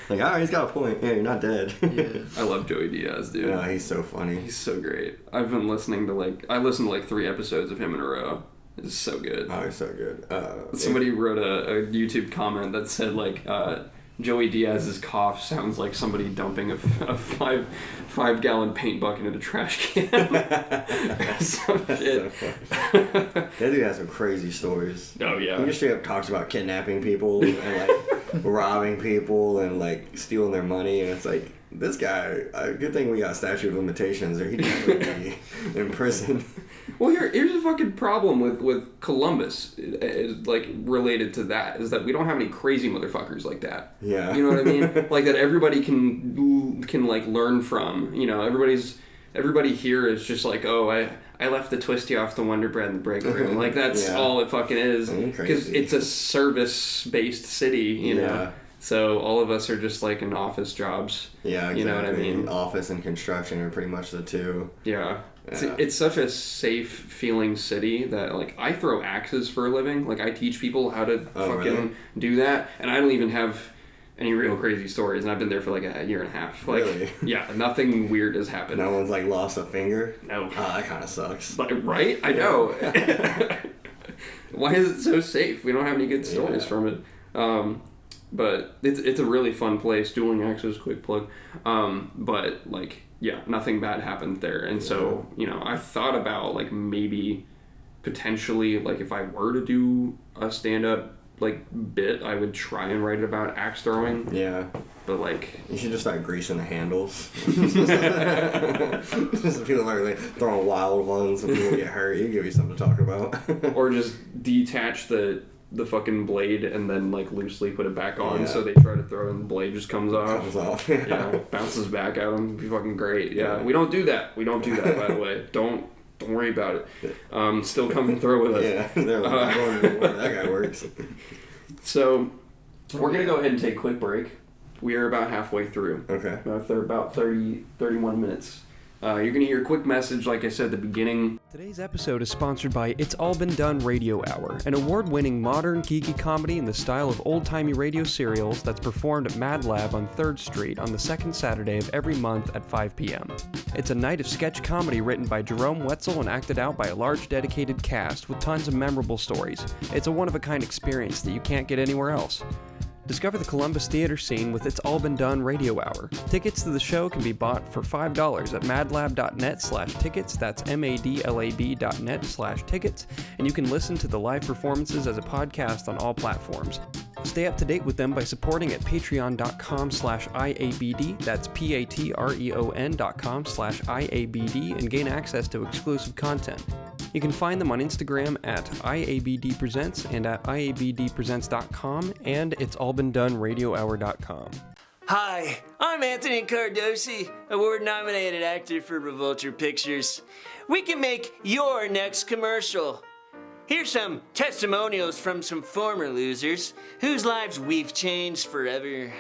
S3: Like, all right, he's got a point. Yeah, you're not dead.
S2: Yeah.
S1: I love Joey Diaz, dude.
S3: Yeah, he's so funny.
S1: He's so great. I've been listening to I listened to 3 episodes of him in a row. It's so good.
S3: Oh, he's so good.
S1: Somebody wrote a YouTube comment that said Joey Diaz's cough sounds like somebody dumping a 5-gallon paint bucket in a trash can. Some shit.
S3: That dude has some crazy stories.
S1: Oh yeah.
S3: He just straight up talks about kidnapping people and robbing people and stealing their money, and it's like, this guy. Good thing we got statute of limitations, or he'd definitely be in prison.
S1: Well, here's a fucking problem with Columbus, related to that, is that we don't have any crazy motherfuckers like that.
S3: Yeah.
S1: You know what I mean? That everybody can learn from. You know, everybody here is just I left the twisty off the Wonder Bread in the break room. That's all it fucking is. Because it's a service-based city, you know? So all of us are just in office jobs.
S3: Yeah, exactly.
S1: You know what I mean?
S3: Office and construction are pretty much the two.
S1: Yeah. It's such a safe feeling city that I throw axes for a living. I teach people how to fucking do that, and I don't even have any real crazy stories, and I've been there for a year and a half.
S3: Really?
S1: Yeah, nothing weird has happened.
S3: No one's lost a finger?
S1: No.
S3: Oh, that kind of sucks.
S1: Right? I know. Why is it so safe? We don't have any good stories from it. But it's a really fun place. Dueling Axes, quick plug. But nothing bad happened there. And so, I thought about maybe potentially if I were to do a stand-up bit, I would try and write about axe throwing.
S3: Yeah.
S1: But
S3: you should just start greasing the handles. Just people are throwing wild ones and people get hurt. You give you something to talk about.
S1: Or just detach the fucking blade and then loosely put it back on, so they try to throw and the blade just comes off. Yeah, bounces back at them. It'd be fucking great. Yeah, we don't do that. By the way. Don't worry about it. Still come and throw with us.
S3: Yeah, they're that guy works.
S1: So we're gonna go ahead and take a quick break. We are about halfway through.
S3: Okay.
S1: About 31 minutes. You're going to hear a quick message, like I said at the beginning. Today's episode is sponsored by It's All Been Done Radio Hour, an award-winning modern geeky comedy in the style of old-timey radio serials that's performed at Mad Lab on 3rd Street on the second Saturday of every month at 5 p.m. It's a night of sketch comedy written by Jerome Wetzel and acted out by a large dedicated cast with tons of memorable stories. It's a one-of-a-kind experience that you can't get anywhere else. Discover the Columbus theater scene with It's All Been Done Radio Hour. Tickets to the show can be bought for $5 at madlab.net/tickets. That's madlab.net/tickets. And you can listen to the live performances as a podcast on all platforms. Stay up to date with them by supporting at patreon.com/IABD. That's patreon.com/IABD and gain access to exclusive content. You can find them on Instagram at IABDpresents and at IABDpresents.com and it'sallbeendoneradiohour.com.
S4: Hi, I'm Anthony Cardosi, award-nominated actor for Revolter Pictures. We can make your next commercial. Here's some testimonials from some former losers whose lives we've changed forever.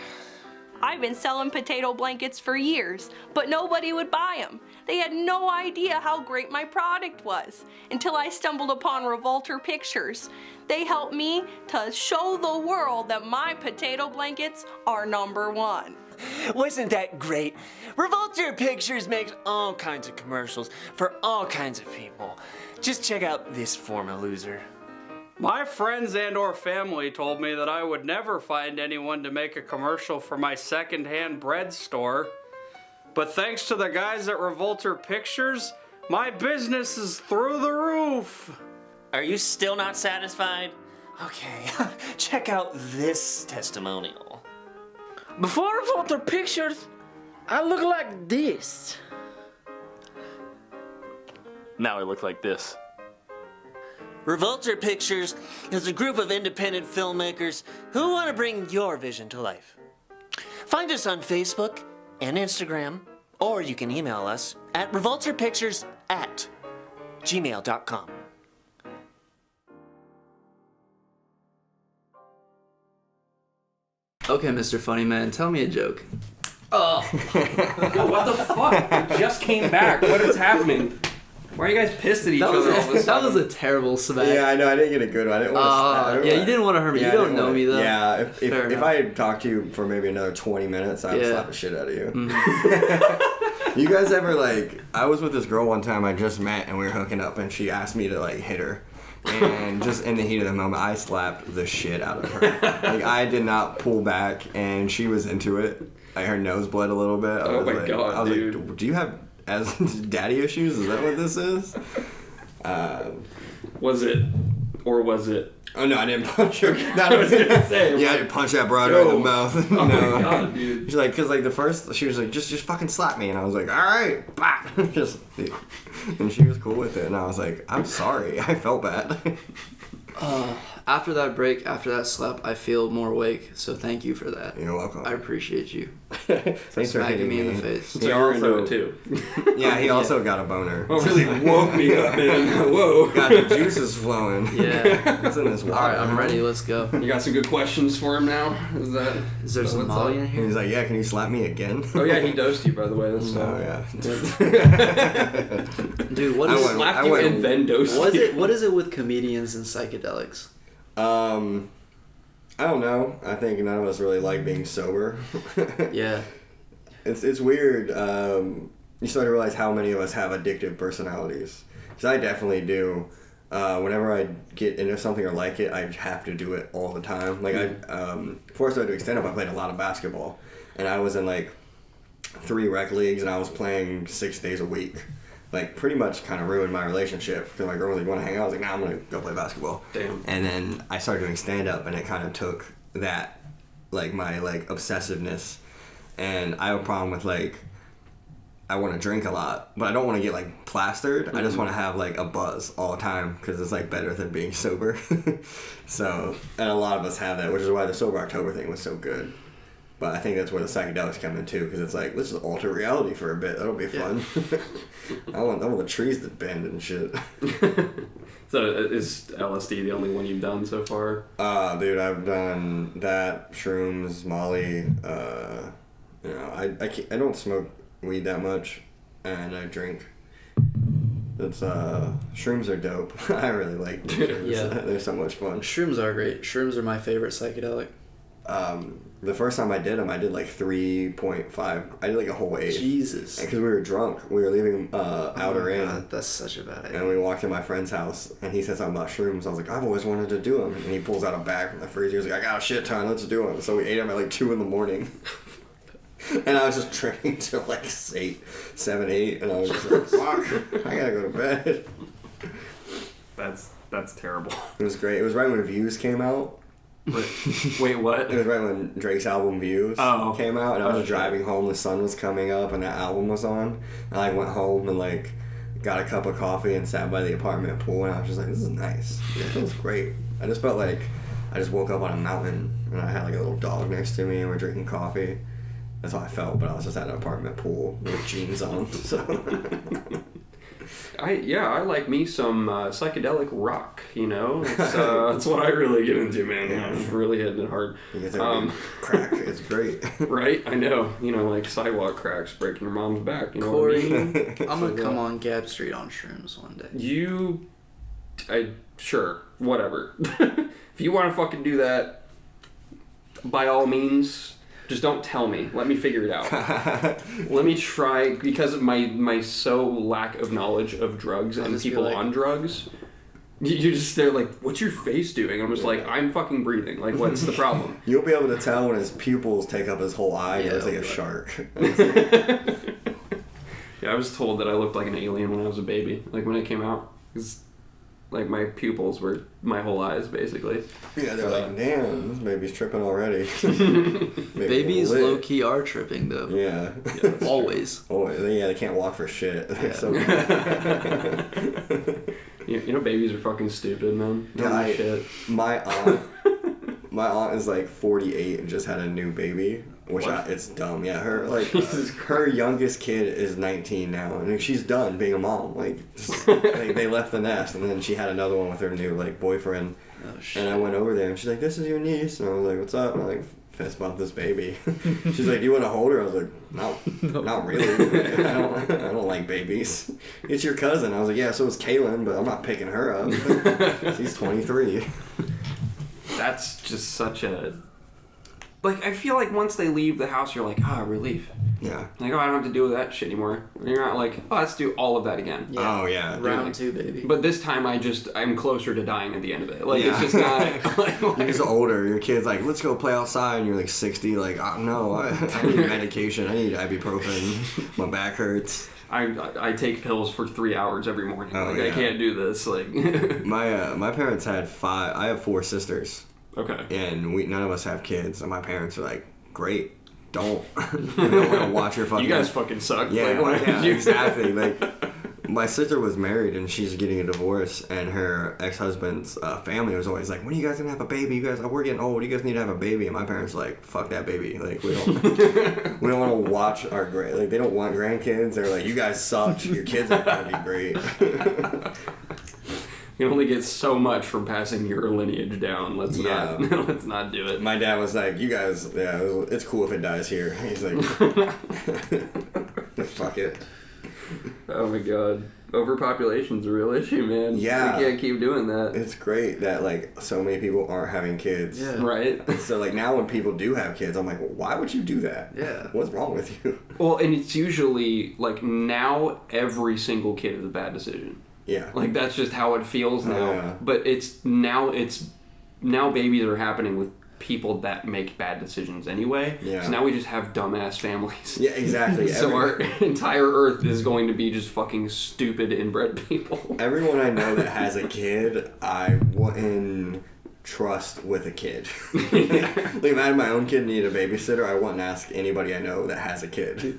S5: I've been selling potato blankets for years, but nobody would buy them. They had no idea how great my product was until I stumbled upon Revolter Pictures. They helped me to show the world that my potato blankets are #1.
S4: Wasn't that great? Revolter Pictures makes all kinds of commercials for all kinds of people. Just check out this former loser.
S6: My friends and or family told me that I would never find anyone to make a commercial for my secondhand bread store. But thanks to the guys at Revolter Pictures, my business is through the roof.
S4: Are you still not satisfied? Okay, check out this testimonial.
S7: Before Revolter Pictures, I look like this.
S6: Now I look like this.
S4: Revolter Pictures is a group of independent filmmakers who want to bring your vision to life. Find us on Facebook and Instagram, or you can email us at revolterpictures@gmail.com.
S2: Okay, Mr. Funny Man, tell me a joke.
S1: Yo, what the fuck? It just came back. What is happening? Why are you guys pissed at each
S2: That
S1: other all of a
S2: that
S1: sudden?
S2: was a terrible smack.
S3: Yeah, I know. I didn't get a good one. I didn't want to.
S2: Yeah, you didn't want to hurt me. You don't know me though.
S3: Yeah,
S2: Fair
S3: if
S2: enough.
S3: I had talked to you for maybe another 20 minutes, I'd
S2: Yeah.
S3: slap the shit out of you. You guys ever like? I was with this girl one time I just met, and we were hooking up, and she asked me to like hit her. And just in the heat of the moment, I slapped the shit out of her. Like, I did not pull back, and she was into it. Like, her nose bled a little bit.
S1: Oh my
S3: God,
S1: God,
S3: I was
S1: dude.
S3: like, do you have daddy issues? Is that what this is?
S1: Was it? Or was it?
S3: Oh, no, I didn't punch her.
S1: I was gonna say.
S3: Yeah, I didn't punch that broad right in the
S1: Yo.
S3: mouth.
S1: Oh
S3: No.
S1: my god, dude.
S3: She's like, cause like the first, she was like, just fucking slap me, and I was like, all right, bah. Just, and she was cool with it, and I was like, I'm sorry, I felt bad.
S2: After that break, after that slap, I feel more awake. So thank you for that.
S3: You're welcome.
S2: I appreciate you.
S3: Thanks for
S2: smacking
S3: hitting
S2: me in the face.
S1: So
S3: He
S1: you're into
S3: also,
S1: it too.
S3: yeah, he also got a boner.
S1: Oh, really woke me up, man. Whoa.
S3: Got the juices flowing.
S2: Yeah.
S3: It's in this water.
S2: All right, I'm ready. Let's go.
S1: You got some good questions for him now? Is that?
S2: Is there some
S1: what's
S2: Molly
S1: up?
S2: in
S3: And
S2: here?
S3: he's like, yeah, can you slap me again?
S1: Oh yeah, he dosed you, by the way. That's
S3: Oh yeah.
S2: Dude, what
S3: I
S2: is
S3: went-
S1: slapped you and then dosed
S2: what is
S1: you.
S2: it? What is it with comedians and psychedelics?
S3: I don't know. I think none of us really like being sober.
S2: Yeah.
S3: It's weird. You start to realize how many of us have addictive personalities. Because I definitely do. Whenever I get into something or like it, I have to do it all the time. Like before I started doing stand-up, I played a lot of basketball. And I was in like 3 rec leagues, and I was playing 6 days a week. Like, pretty much kind of ruined my relationship. Because my girl was like, want to hang out? I was like, nah, I'm going to go play basketball.
S1: Damn.
S3: And then I started doing stand-up, and it kind of took that, like, my, like, obsessiveness. And I have a problem with, like, I want to drink a lot, but I don't want to get, like, plastered. I just want to have, like, a buzz all the time, because it's, like, better than being sober. So, and a lot of us have that, which is why the Sober October thing was so good. But I think that's where the psychedelics come in too, because it's like, let's just alter reality for a bit. That'll be fun. I want the trees to bend and shit.
S1: So is LSD the only one you've done so far?
S3: Dude, I've done that, shrooms, Molly. You know, I don't smoke weed that much, and I drink. It's shrooms are dope. I really like shrooms.
S2: Yeah.
S3: They're so much fun.
S2: Shrooms are great. Shrooms are my favorite psychedelic.
S3: The first time I did them, I did like 3.5. I did like a whole 8.
S2: Jesus.
S3: Because we were drunk. We were leaving Outer Inn.
S2: God, that's such a bad idea.
S3: And we walked to my friend's house, and he said something about shrooms. I was like, I've always wanted to do them. And he pulls out a bag from the freezer. He was like, I got a shit ton, let's do them. So we ate them at like 2 in the morning. And I was just drinking till like 8, 7, 8. And I was just like, fuck, I gotta go to bed.
S1: That's terrible.
S3: It was great. It was right when Views came out.
S1: Wait, what?
S3: It was right when Drake's album Views came out, and I was driving home, the sun was coming up, and that album was on. And I went home and like got a cup of coffee and sat by the apartment pool, and I was just like, this is nice. It feels great. I just felt like I just woke up on a mountain, and I had like a little dog next to me, and we're drinking coffee. That's how I felt, but I was just at an apartment pool with jeans on. So
S1: I like me some psychedelic rock, you know? That's what I really get into, man.
S3: Yeah.
S1: I'm really hitting it hard.
S3: you get to crack. It's great.
S1: Right? I know. You know, like sidewalk cracks breaking your mom's back, you know
S2: Corey,
S1: what I mean?
S2: I'm gonna come on Gab Street on shrooms one day.
S1: Sure, whatever. If you want to fucking do that, by all means, just don't tell me. Let me figure it out. Let me try, because of my so lack of knowledge of drugs and
S2: just be
S1: people
S2: like-
S1: on drugs. You just, they're like, what's your face doing? I'm just like, I'm fucking breathing. Like, what's the problem?
S3: You'll be able to tell when his pupils take up his whole eye.
S2: Yeah,
S3: He looks like a
S2: it'll be
S3: shark.
S1: Yeah, I was told that I looked like an alien when I was a baby. Like, when it came out. 'Cause, like, my pupils were my whole eyes, basically.
S3: Yeah, they're like, damn, this baby's tripping already.
S2: Babies
S3: lit.
S2: low key are tripping though.
S3: Yeah.
S2: Always.
S3: Oh, they can't walk for shit. They're so
S1: You know, babies are fucking stupid, man. Don't
S3: Yeah,
S1: do shit.
S3: my aunt is like 48 and just had a new baby, which it's dumb. Yeah, her her youngest kid is 19 now, and she's done being a mom. Like they left the nest, and then she had another one with her new like boyfriend,
S2: Oh shit.
S3: And I went over there and she's like, this is your niece. And I was like, what's up? And I like fist bumped this baby. She's like, you want to hold her? I was like, no, not really. I don't like babies. It's your cousin. I was like, yeah, so is Kaylin, but I'm not picking her up. She's 23.
S1: That's just such a... Like, I feel like once they leave the house, you're like, relief.
S3: Yeah.
S1: Like, I don't have to deal with that shit anymore. And you're not like, let's do all of that again.
S3: Yeah. Oh, yeah.
S2: Round 2, baby.
S1: But this time, I'm closer to dying at the end of it. Like, it's just not... like,
S3: You're just older. Your kid's like, let's go play outside. And you're like 60. Like, oh, no, I need medication. I need ibuprofen. My back hurts.
S1: I take pills for 3 hours every morning.
S3: Oh,
S1: like,
S3: yeah.
S1: I can't do this. Like,
S3: My parents had 5. I have 4 sisters.
S1: okay.
S3: And none of us have kids. And my parents are like, great. Don't. You don't want to watch your fucking...
S1: You guys fucking suck.
S3: Yeah,
S1: like,
S3: yeah, exactly. Like, my sister was married and she's getting a divorce, and her ex-husband's family was always like, when are you guys gonna have a baby? You guys, we're getting old. You guys need to have a baby. And my parents were like, fuck that baby. Like, we don't want to watch our like, they don't want grandkids. They're like, you guys suck. Your kids are gonna be great.
S1: You can only get so much from passing your lineage down. Let's not do it.
S3: My dad was like, you guys, yeah, it's cool if it dies here. He's like, fuck it.
S1: Oh my god. Overpopulation's a real issue, man.
S3: Yeah.
S1: We can't keep doing that.
S3: It's great that, like, so many people aren't having kids.
S2: Yeah.
S1: Right?
S3: So, like, now when people do have kids, I'm like, well, why would you do that?
S2: Yeah.
S3: What's wrong with you?
S1: Well, and it's usually, like, now every single kid is a bad decision.
S3: Yeah.
S1: Like, that's just how it feels now.
S3: Yeah.
S1: But now babies are happening with people that make bad decisions anyway.
S3: Yeah.
S1: So now we just have dumbass families.
S3: Yeah, exactly.
S1: So our entire earth is going to be just fucking stupid inbred people.
S3: Everyone I know that has a kid, I wouldn't trust with a kid. Like, if I had my own kid and needed a babysitter, I wouldn't ask anybody I know that has a kid.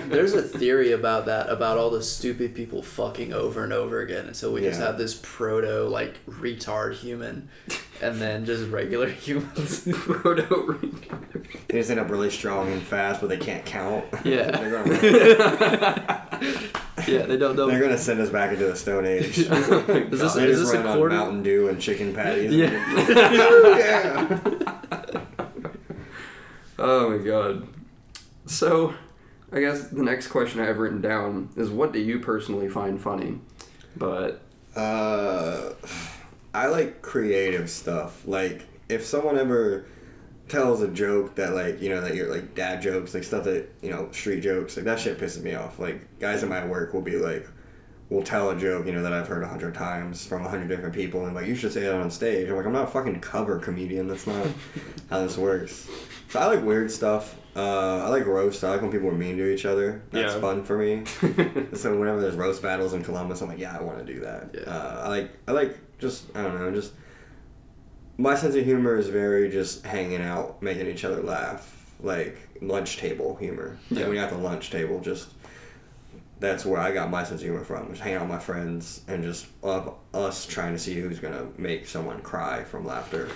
S2: There's a theory about that, about all the stupid people fucking over and over again until we just
S3: Yeah.
S2: have this proto, like, retard human, and then just regular humans.
S3: They just end up really strong and fast, but they can't count.
S2: Yeah. Yeah, they don't know.
S3: They're gonna send us back into the Stone Age.
S2: Is this
S3: They just
S2: a
S3: run on
S2: quarter?
S3: Mountain Dew and chicken patties.
S2: Yeah.
S3: Yeah.
S1: Oh my god. So, I guess the next question I have written down is, what do you personally find funny? But
S3: I like creative stuff. Like, if someone ever tells a joke that, like, you know, that you're like dad jokes, like stuff that, you know, street jokes, like that shit pisses me off. Like, guys at my work will be like, will tell a joke, you know, that I've heard 100 times from 100 different people, and like, you should say that on stage. I'm like, I'm not a fucking cover comedian. That's not how this works. So I like weird stuff. I like roast. I like when people are mean to each other. That's fun for me. So whenever there's roast battles in Columbus, I'm like, yeah, I want to do that.
S2: Yeah.
S3: I like just, I don't know, just, my sense of humor is very just hanging out, making each other laugh. Like, lunch table humor. Like, when you're at the lunch table, just, that's where I got my sense of humor from. Just hanging out with my friends and just us trying to see who's going to make someone cry from laughter.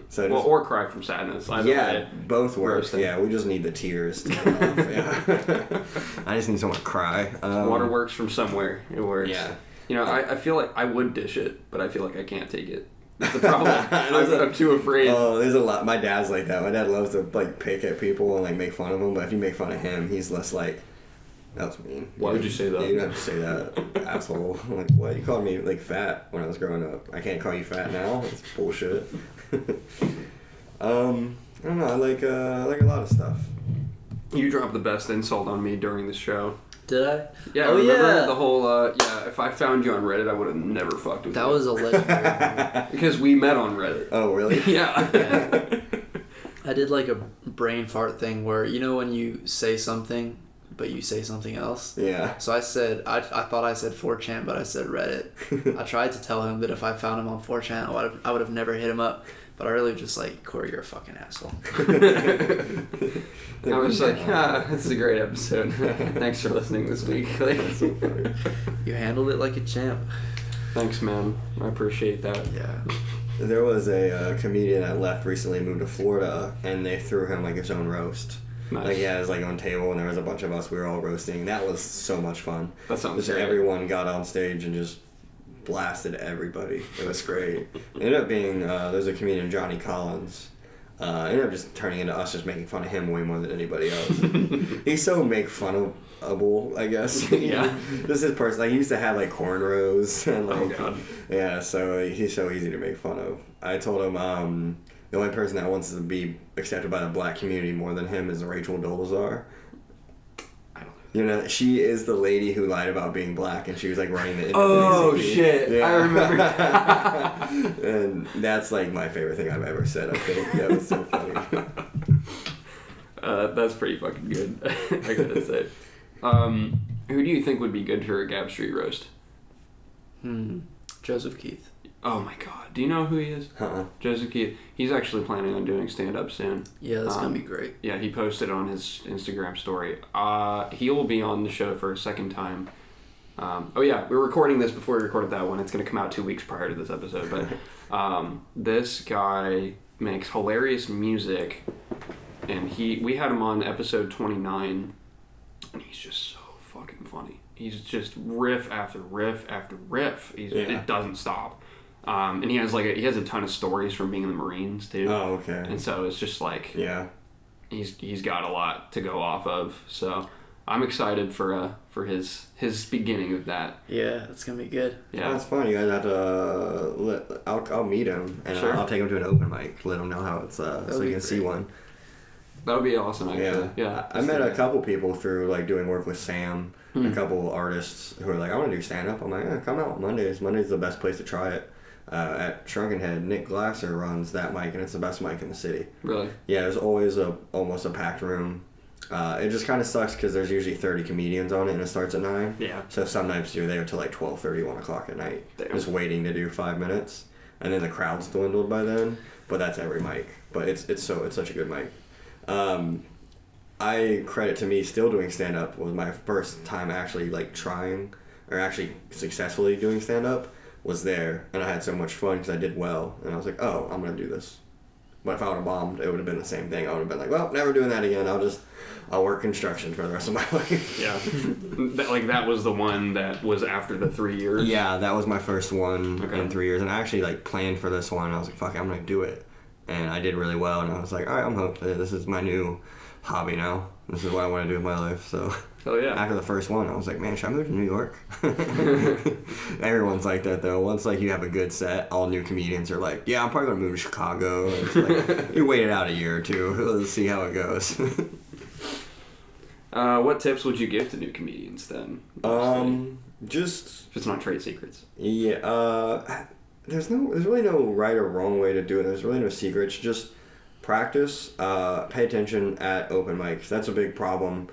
S3: So
S1: well, or cry from sadness. Either way.
S3: Both work.
S1: Roasting.
S3: Yeah, we just need the tears to get off. Yeah. I just need someone to cry.
S1: Water works from somewhere. It works.
S3: Yeah.
S1: You know, I feel like I would dish it, but I feel like I can't take it. That's the problem. I'm too afraid.
S3: Oh, there's a lot. My dad's like that. My dad loves to, like, pick at people and, like, make fun of them. But if you make fun of him, he's less like, that was mean.
S1: Why would you say that?
S3: Yeah, you don't have to say that, asshole. I'm like, what? You called me, like, fat when I was growing up. I can't call you fat now. It's bullshit. I don't know. I like a lot of stuff.
S1: You dropped the best insult on me during the show.
S2: Did I?
S1: Yeah,
S2: Oh,
S1: remember
S2: yeah.
S1: the whole, if I found you on Reddit, I would have never fucked with you.
S2: That was a legendary.
S1: Because we met on Reddit.
S3: Oh, really?
S1: Yeah.
S2: I did like a brain fart thing where, you know, when you say something, but you say something else?
S3: Yeah.
S2: So I said, I thought I said 4chan, but I said Reddit. I tried to tell him that if I found him on 4chan, I would have never hit him up. But I really just like, Corey, you're a fucking asshole.
S1: I was like, this is a great episode. Thanks for listening this week. Like,
S3: So funny.
S2: You handled it like a champ.
S1: thanks, man. I appreciate that.
S2: Yeah.
S3: There was a comedian that left recently, moved to Florida, and they threw him, like, his own roast.
S1: Nice.
S3: Like, he had his, like, own table, and there was a bunch of us. We were all roasting. That was so much fun.
S1: That sounds
S3: Just
S1: great.
S3: everyone got on stage and just blasted everybody. It was great. It ended up being, there's a comedian, Johnny Collins. It ended up just turning into us just making fun of him way more than anybody else. He's so make fun of-able, I guess.
S1: Yeah.
S3: This is person. Like, he used to have like cornrows and like,
S1: Oh, God.
S3: yeah. So he's so easy to make fun of. I told him the only person that wants to be accepted by the black community more than him is Rachel Dolezal. You know, she is the lady who lied about being black, and she was like running the
S1: Oh,
S3: NAACP.
S1: shit.
S3: Yeah.
S1: I remember.
S3: And that's like my favorite thing I've ever said. I think that was so funny.
S1: That's pretty fucking good. I gotta say. Who do you think would be good for a Gab Street roast?
S2: Joseph Keith.
S1: Oh my god. Do you know who he is? Joseph Keith. He's actually planning on doing stand-up soon.
S2: Yeah, that's gonna be great.
S1: Yeah, he posted on his Instagram story. He will be on the show for a second time. Oh yeah, we're recording this before we recorded that one. It's going to come out 2 weeks prior to this episode. But this guy makes hilarious music, and we had him on episode 29, and he's just so fucking funny. He's just riff after riff after riff. It doesn't stop. And he has a ton of stories from being in the Marines too.
S3: Oh, okay.
S1: And so it's just like he's got a lot to go off of. So I'm excited for his beginning of that.
S2: Yeah, it's gonna be good.
S1: Yeah,
S3: that's fun. You guys have to. I'll meet him and
S1: sure.
S3: I'll take him to an open mic. Let him know how it's so you can see one.
S1: That would be awesome. Actually, yeah.
S3: I met a couple people through like doing work with Sam. A couple artists who are like, I want to do stand up. I'm like, come out Mondays. Monday's the best place to try it. At Shrunken Head, Nick Glasser runs that mic, and it's the best mic in the city. Really? Yeah, there's always almost a packed room. It just kind of sucks because there's usually 30 comedians on it, and it starts at 9. Yeah. So some nights you're there till like 12:30, 1 o'clock at night, just waiting to do 5 minutes, and then the crowd's dwindled by then. But that's every mic. But it's such a good mic. I credit to me still doing stand up was my first time actually like trying or actually successfully doing stand up. Was there, and I had so much fun because I did well, and I was like, oh, I'm gonna do this. But if I would have bombed, it would have been the same thing. I would have been like, well, never doing that again. I'll work construction for the rest of my life.
S1: Yeah. That was the one that was after the 3 years?
S3: Yeah, that was my first one in 3 years, and I actually like planned for this one. I was like, fuck, I'm gonna do it. And I did really well, and I was like, all right, I'm hooked. This is my new hobby now. This is what I want to do with my life, so...
S1: Oh, yeah.
S3: After the first one, I was like, man, should I move to New York? Everyone's like that, though. Once, like, you have a good set, all new comedians are like, yeah, I'm probably going to move to Chicago. And it's like, you wait it out a year or two. Let's see how it goes.
S1: What tips would you give to new comedians, then?
S3: Just...
S1: If it's not trade secrets.
S3: Yeah, there's really no right or wrong way to do it. There's really no secrets. Just practice, pay attention at open mics. That's a big problem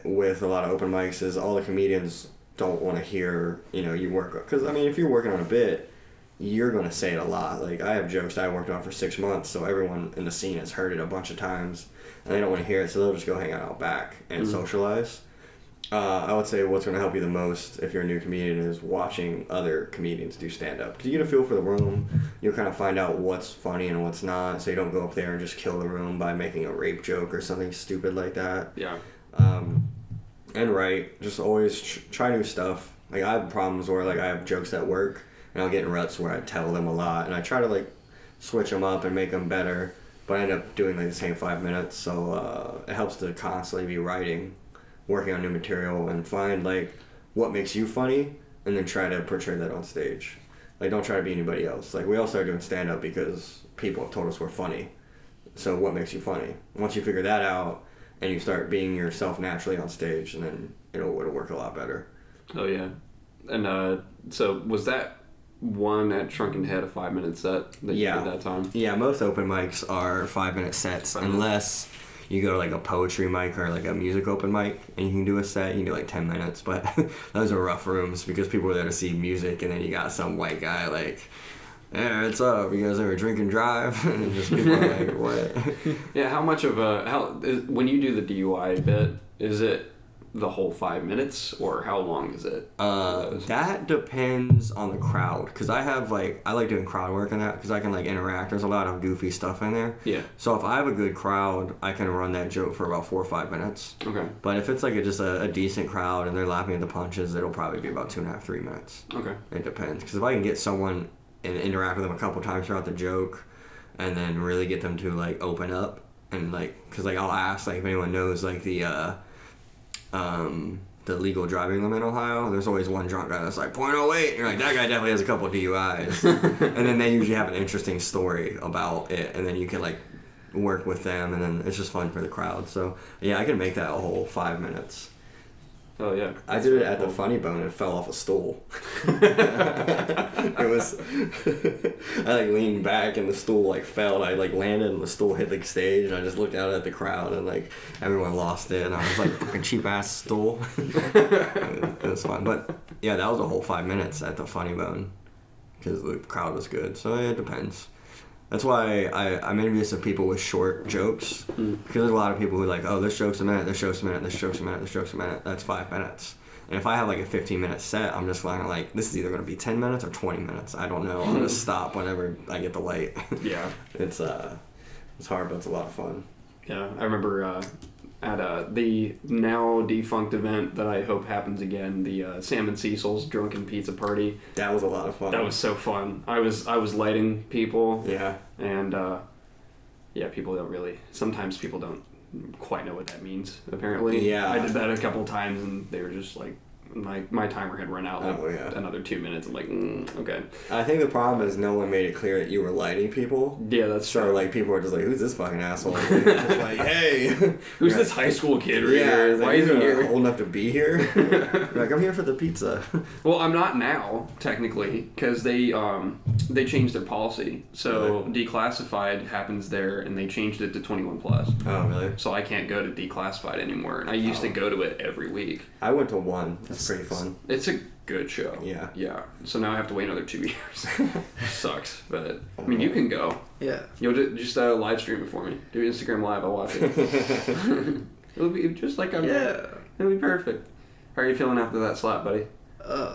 S3: with a lot of open mics is all the comedians don't want to hear, you work. Because, I mean, if you're working on a bit, you're going to say it a lot. Like, I have jokes that I worked on for 6 months, so everyone in the scene has heard it a bunch of times, and they don't want to hear it, so they'll just go hang out back and socialize. I would say what's going to help you the most if you're a new comedian is watching other comedians do stand-up. Because you get a feel for the room, you'll kind of find out what's funny and what's not, so you don't go up there and just kill the room by making a rape joke or something stupid like that. Yeah. And just always try new stuff. Like, I have problems where, like, I have jokes that work, and I'll get in ruts where I tell them a lot, and I try to, like, switch them up and make them better, but I end up doing, like, the same 5 minutes, so it helps to constantly be writing, working on new material, and find, like, what makes you funny, and then try to portray that on stage. Like, don't try to be anybody else. Like, we all started doing stand-up because people have told us we're funny. So what makes you funny? Once you figure that out, and you start being yourself naturally on stage, and then it'll work a lot better.
S1: Oh, yeah. And so was that one at Shrunken Head a 5-minute set that you did that time?
S3: Yeah, most open mics are 5-minute sets, unless you go to like a poetry mic or like a music open mic, and you can do a set, you can do like 10 minutes, but those are rough rooms because people are there to see music, and then you got some white guy like, hey, what's up? You guys ever drink and drive? And just people are like, what?
S1: Yeah, how much of when you do the DUI bit, is it the whole 5 minutes, or how long is it?
S3: That depends on the crowd, because I like doing crowd work in that, because I can like interact. There's a lot of goofy stuff in there.
S1: Yeah.
S3: So if I have a good crowd, I can run that joke for about 4 or 5 minutes.
S1: Okay.
S3: But if it's like just a decent crowd and they're laughing at the punches, it'll probably be about 2.5, 3 minutes.
S1: Okay.
S3: It depends, because if I can get someone and interact with them a couple times throughout the joke, and then really get them to like open up, and like, because like I'll ask like if anyone knows like the legal driving limit in Ohio, there's always one drunk guy that's like .08, and you're like, that guy definitely has a couple DUIs. And then they usually have an interesting story about it, and then you can like work with them, and then it's just fun for the crowd. So yeah, I can make that a whole 5 minutes.
S1: Oh yeah.
S3: I did it at the Funny Bone and fell off a stool. It was I like leaned back and the stool like fell. I like landed and the stool hit the stage, and I just looked out at the crowd and like everyone lost it, and I was like, fucking cheap ass stool. It was fun, but yeah, that was a whole 5 minutes at the Funny Bone because the crowd was good. So it depends. That's why I'm envious of people with short jokes, because there's a lot of people who like, oh, this joke's a minute, this joke's a minute, this joke's a minute, this joke's a minute. That's 5 minutes. And if I have like a 15-minute set, I'm just like, this is either going to be 10 minutes or 20 minutes. I don't know. I'm going to stop whenever I get the light.
S1: Yeah.
S3: It's hard, but it's a lot of fun.
S1: Yeah, I remember at the now defunct event that I hope happens again, the Sam and Cecil's Drunken Pizza Party.
S3: That was a lot of fun.
S1: That was so fun. I was lighting people.
S3: Yeah.
S1: And yeah, sometimes people don't quite know what that means, apparently.
S3: Yeah.
S1: I did that a couple times, and they were just like, my timer had run out another 2 minutes. I'm like, okay.
S3: I think the problem is no one made it clear that you were lighting people.
S1: Yeah, that's
S3: so
S1: true.
S3: like people were just like, who's this fucking asshole? Just like, hey,
S1: who's this high school kid right here?
S3: Like,
S1: why is he here?
S3: Old enough to be here? Like, I'm here for the pizza.
S1: Well, I'm not now technically, because they changed their policy. So declassified happens there, and they changed it to 21 plus.
S3: Oh, really?
S1: So I can't go to declassified anymore, and I used to go to it every week.
S3: I went to one. It's pretty fun.
S1: It's a good show.
S3: Yeah.
S1: Yeah. So now I have to wait another 2 years. Sucks, but I mean, you can go.
S2: Yeah.
S1: You'll just live stream it for me. Do Instagram live. I'll watch it. It'll be just like I'm.
S2: Yeah.
S1: It'll be perfect. How are you feeling after that slap, buddy?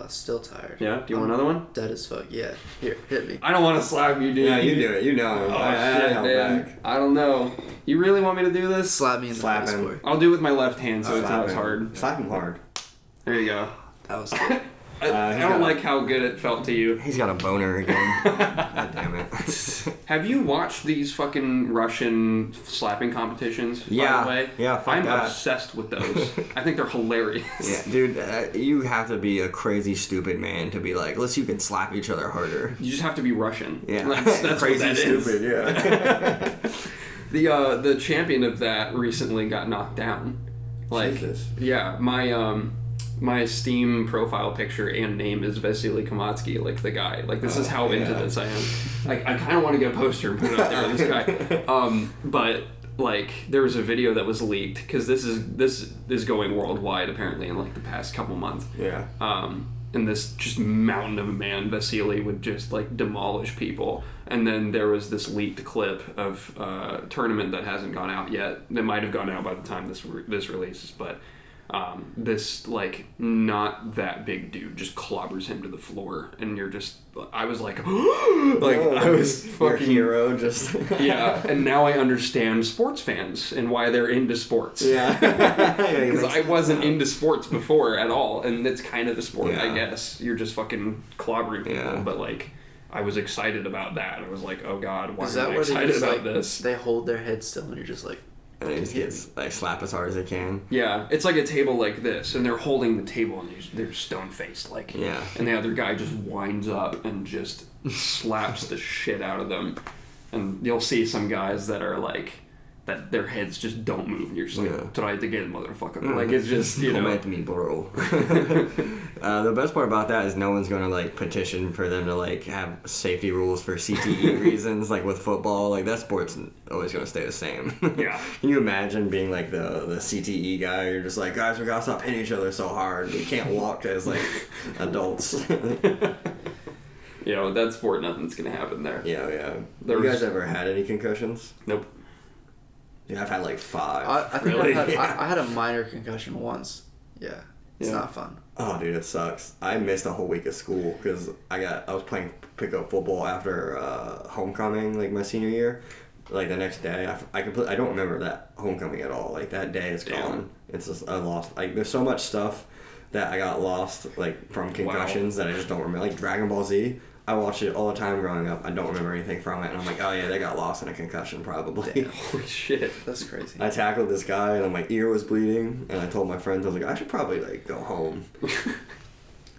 S2: Still tired.
S1: Yeah. Do you want another one?
S2: Dead as fuck. Yeah. Here, hit me.
S1: I don't want to slap you, dude.
S3: Yeah, you do it. You know.
S1: Oh,
S3: I
S1: shit,
S3: held
S1: man.
S3: back.
S1: I don't know. You really want me to do this?
S2: Slap me in the
S3: Slap
S2: face
S3: him.
S2: for it.
S1: I'll do it with my left hand, so it's
S3: Slap
S1: not as
S3: him.
S1: hard.
S3: Slap him hard.
S1: There you go.
S2: That was good.
S1: I don't like how good it felt to you.
S3: He's got a boner again. God damn it.
S1: Have you watched these fucking Russian slapping competitions,
S3: Yeah.
S1: by the way?
S3: Yeah, fuck
S1: I'm
S3: that.
S1: obsessed with those. I think they're hilarious.
S3: Yeah, dude, you have to be a crazy stupid man to be like, unless you can slap each other harder.
S1: You just have to be Russian.
S3: Yeah,
S1: That's
S3: crazy
S1: what that is.
S3: stupid. Yeah.
S1: The champion of that recently got knocked down. Like,
S3: Jesus.
S1: yeah, my Steam profile picture and name is Vasily Kamatsky, like the guy. Like, this is how into this I am. Like, I kind of want to get a poster and put it up there with this guy. But like, there was a video that was leaked, because this is going worldwide apparently in like the past couple months.
S3: Yeah.
S1: And this just mountain of a man, Vasily, would just like demolish people. And then there was this leaked clip of a tournament that hasn't gone out yet. That might have gone out by the time this releases, but this like not that big dude just clobbers him to the floor, and you're just, I was like, I was
S3: Your
S1: fucking
S3: hero just.
S1: yeah. And now I understand sports fans and why they're into sports.
S3: Yeah.
S1: Because I wasn't into sports before at all, and it's kind of the sport, I
S3: Yeah.
S1: guess. You're just fucking clobbering people,
S3: Yeah.
S1: but like, I was excited about that. I was like, oh god, why
S2: Is
S1: am
S2: that
S1: I
S2: where they
S1: excited
S2: just,
S1: about
S2: like,
S1: this?
S2: they hold their head still and you're just like,
S3: And they just get like slap as hard as they can.
S1: Yeah, it's like a table like this, and they're holding the table, and they're stone faced, like.
S3: Yeah.
S1: And the other guy just winds up and just slaps the shit out of them, and you'll see some guys that are like, that their heads just don't move, and you're just like,
S3: Yeah.
S1: try it again, motherfucker. Like, it's just, you know.
S3: Come at me, bro. The best part about that is no one's gonna like petition for them to like have safety rules for CTE reasons. Like with football, like that sport's always gonna stay the same.
S1: Yeah.
S3: Can you imagine being like the CTE guy? You're just like, guys, we gotta stop hitting each other so hard. We can't walk as like adults.
S1: You know, that sport, nothing's gonna happen there.
S3: Yeah.
S1: There
S3: You
S1: was-
S3: guys ever had any concussions?
S1: Nope.
S3: Yeah, I've had like 5.
S2: I think
S1: Really?
S2: I had a minor concussion once. Yeah. It's
S1: Yeah.
S2: not fun.
S3: Oh, dude, it sucks. I missed a whole week of school because I was playing pickup football after homecoming, like my senior year. Like the next day, I don't remember that homecoming at all. Like that day is gone. It's just I lost. Like there's so much stuff that I got lost like from concussions that I just don't remember. Like Dragon Ball Z, I watched it all the time growing up. I don't remember anything from it, and I'm like, oh yeah, they got lost in a concussion probably.
S1: Holy shit.
S2: That's crazy.
S3: I tackled this guy and my ear was bleeding, and I told my friends, I was like, I should probably like go home.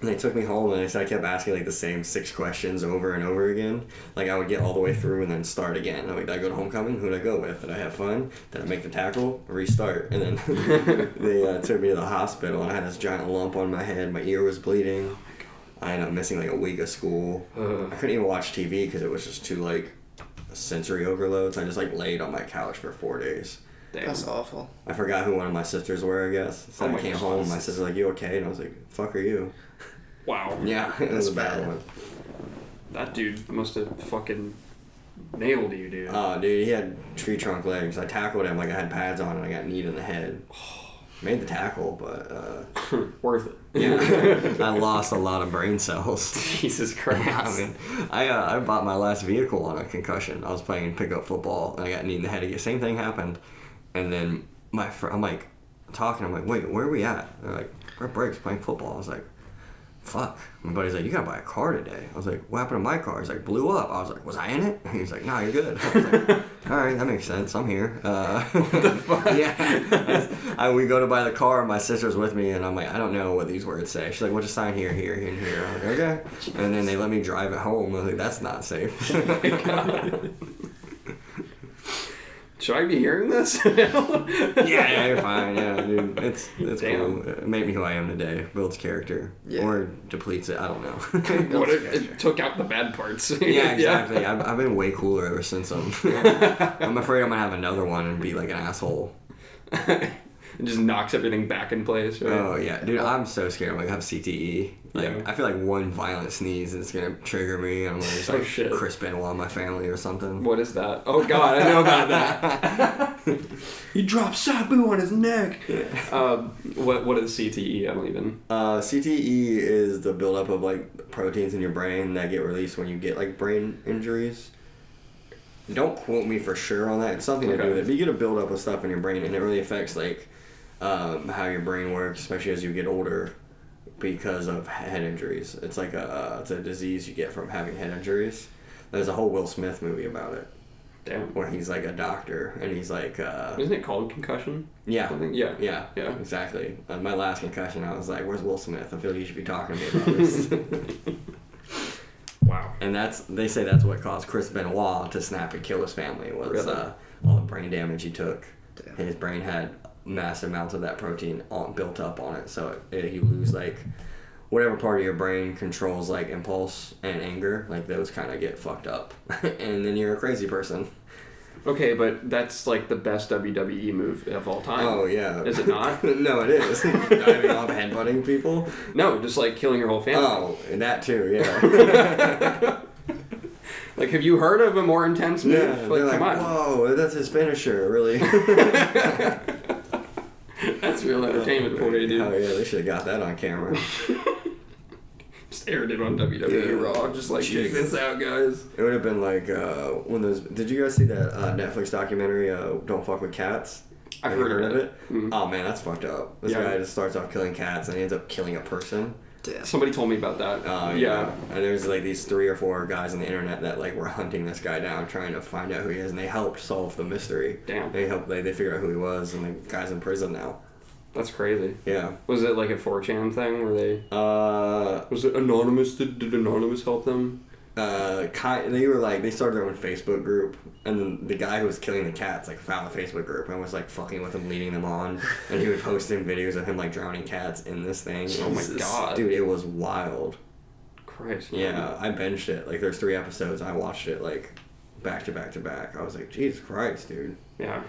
S3: And they took me home, and I kept asking like the same 6 questions over and over again. Like I would get all the way through and then start again. I'm like, did I go to homecoming? Who did I go with? Did I have fun? Did I make the tackle? Restart. And then they took me to the hospital, and I had this giant lump on my head. My ear was bleeding. I ended up missing like a week of school. I couldn't even watch TV because it was just too like sensory overload. So I just like laid on my couch for 4 days.
S1: Damn.
S2: That's awful.
S3: I forgot who one of my sisters were, I guess. So I came home, my sister's like, you okay? And I was like, fuck are you?
S1: Wow.
S3: Yeah, it was a
S2: That's
S3: bad
S2: bad.
S3: one.
S1: That dude must have fucking nailed you, dude.
S3: Oh, dude, he had tree trunk legs. I tackled him like I had pads on and I got kneed in the head. Made the tackle, but
S1: Worth it.
S3: yeah, I lost a lot of brain cells.
S1: Jesus Christ.
S3: I mean, I bought my last vehicle on a concussion. I was playing pickup football and I got kneed in the head again. Same thing happened, and then I'm like talking. I'm like, wait, where are we at? They're like, we're at breaks playing football. I was like, fuck. My buddy's like, you gotta buy a car today. I was like, what happened to my car? He's like, blew up. I was like, was I in it? And he's like, no, you're good. I was like, all right, that makes sense. I'm here. What the fuck? Yeah. We go to buy the car, and my sister's with me, and I'm like, I don't know what these words say. She's like, well, just sign here, here, and here. I'm like, okay. And then they let me drive it home. I was like, that's not safe.
S1: Should I be hearing this?
S3: Yeah, you're fine. Yeah, dude, it's
S1: Damn.
S3: cool. It made me who I am today. Builds character,
S2: Yeah.
S3: or depletes it. I don't know.
S1: What if it took out the bad parts?
S3: Yeah, exactly. I've been way cooler ever since. I'm afraid I'm gonna have another one and be like an asshole.
S1: It just knocks everything back in place. Right?
S3: Oh yeah, dude, I'm so scared. I'm like, I have CTE. Like,
S1: Yeah.
S3: I feel like one violent sneeze and it's gonna trigger me, and I'm like, just
S1: Oh,
S3: like
S1: shit.
S3: Chris Benoit in my family or something.
S1: What is that? Oh God, I know about that. He dropped Sabu on his neck. What is CTE? I don't even.
S3: CTE is the buildup of like proteins in your brain that get released when you get like brain injuries. Don't quote me for sure on that. It's something to do with it. But you get a buildup of stuff in your brain, and it really affects like how your brain works, especially as you get older, because of head injuries. It's like it's a disease you get from having head injuries. There's a whole Will Smith movie about it.
S1: Damn.
S3: Where he's like a doctor, and he's like
S1: Isn't it called concussion?
S3: yeah,
S1: Something? Yeah.
S3: yeah,
S1: Yeah.
S3: exactly. My last concussion, I was like, "Where's Will Smith? I feel like you should be talking to me about this."
S1: Wow.
S3: And they say that's what caused Chris Benoit to snap and kill his family was
S1: Really?
S3: all the brain damage he took.
S2: Damn.
S3: His brain had massive amounts of that protein built up on it, so you lose like whatever part of your brain controls like impulse and anger, like those kind of get fucked up, and then you're a crazy person.
S1: Okay, but that's like the best WWE move of all time.
S3: Oh yeah.
S1: Is it not?
S3: No, it is. Diving off, headbutting people.
S1: No, just like killing your whole family.
S3: Oh, and that too, yeah.
S1: Like, have you heard of a more intense move?
S3: Yeah,
S1: Like,
S3: they're
S1: come
S3: like,
S1: on.
S3: whoa, that's his finisher, really.
S1: That's real entertainment for you, dude.
S3: Oh yeah, they should have got that on camera.
S1: Just aired it on WWE
S3: Yeah.
S1: Raw. Just like, check this out, guys.
S3: It would have been like when those. Did you guys see that Netflix documentary? Don't Fuck with Cats.
S1: I've
S3: Have you
S1: heard of it.
S3: Mm-hmm. Oh man, that's fucked up. This
S1: Yeah.
S3: guy just starts off killing cats and he ends up killing a person.
S2: Damn.
S1: Somebody told me about that.
S3: Yeah. And there's like these 3 or 4 guys on the internet that like were hunting this guy down, trying to find out who he is, and they helped solve the mystery.
S1: Damn.
S3: They helped. They figured out who he was, and the guy's in prison now.
S1: That's crazy.
S3: Yeah.
S1: Was it like a 4chan thing where they...
S3: Uh.
S1: Was it Anonymous? Did Anonymous help them?
S3: They were like, they started their own Facebook group, and then the guy who was killing the cats like found the Facebook group and was like fucking with them, leading them on, and he would post in videos of him like drowning cats in this thing.
S1: Oh my
S2: Jesus.
S1: God.
S3: Dude, it was wild.
S1: Christ.
S3: Yeah, I binged it. Like there's 3 episodes. I watched it like back to back to back. I was like, Jesus Christ, dude.
S1: Yeah.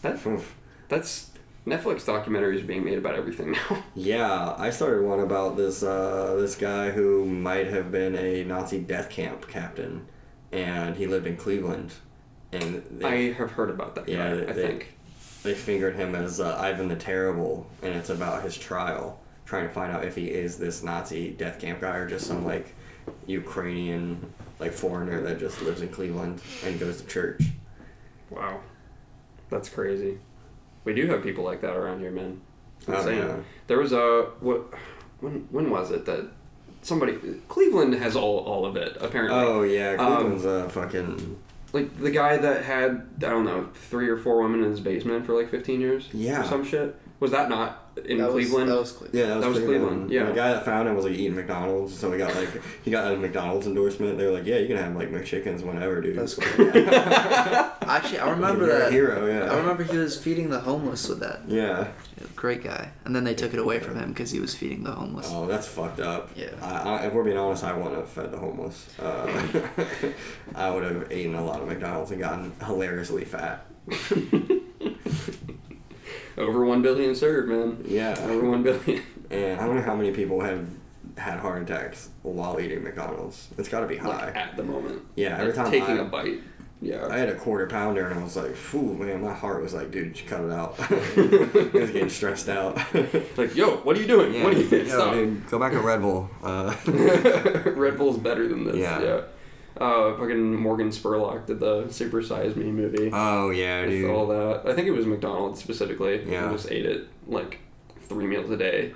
S1: That's... Netflix documentaries are being made about everything now.
S3: Yeah, I started one about this this guy who might have been a Nazi death camp captain, and he lived in Cleveland, and
S1: I have heard about that guy, I think.
S3: they fingered him as Ivan the Terrible, and it's about his trial, trying to find out if he is this Nazi death camp guy or just some like Ukrainian like foreigner that just lives in Cleveland and goes to church.
S1: Wow, that's crazy. We do have people like that around here, man. It's insane.
S3: Yeah.
S1: There was when was it that somebody Cleveland has all of it apparently.
S3: Oh yeah, Cleveland's fucking.
S1: Like the guy that had, I don't know, 3 or 4 women in his basement for like 15 years?
S3: Yeah.
S1: Or some shit? Was that not in Cleveland?
S2: That was Cleveland.
S3: Yeah,
S1: that was Cleveland. Yeah.
S3: The guy that found him was like eating McDonald's, so he got a McDonald's endorsement. They were like, yeah, you can have like McChickens whenever, dude.
S2: That's cool. Actually, I remember
S3: You're
S2: that.
S3: a hero, yeah.
S2: I remember he was feeding the homeless with that.
S3: Yeah.
S2: Great guy. And then they took it away from him because he was feeding the homeless.
S3: Oh, that's fucked up.
S2: Yeah.
S3: If we're being honest, I wouldn't have fed the homeless. I would have eaten a lot of McDonald's and gotten hilariously fat.
S1: Over 1 billion served, man.
S3: Yeah.
S1: Over 1 billion.
S3: And I wonder how many people have had heart attacks while eating McDonald's. It's got to be high.
S1: Like at the moment.
S3: Yeah, every time
S1: Taking a bite. Yeah.
S3: I had a quarter pounder and I was like, phew, man, my heart was like, dude, you cut it out. I was getting stressed out.
S1: Like, yo, what are you doing?
S3: Yeah,
S1: What are you doing?
S3: yo,
S1: Stop.
S3: dude, go back to Red Bull.
S1: Red Bull's better than this.
S3: Yeah.
S1: Fucking Morgan Spurlock did the Super Size Me movie.
S3: Oh, yeah,
S1: with
S3: dude.
S1: all that. I think it was McDonald's specifically.
S3: Yeah.
S1: He just ate it like 3 meals a day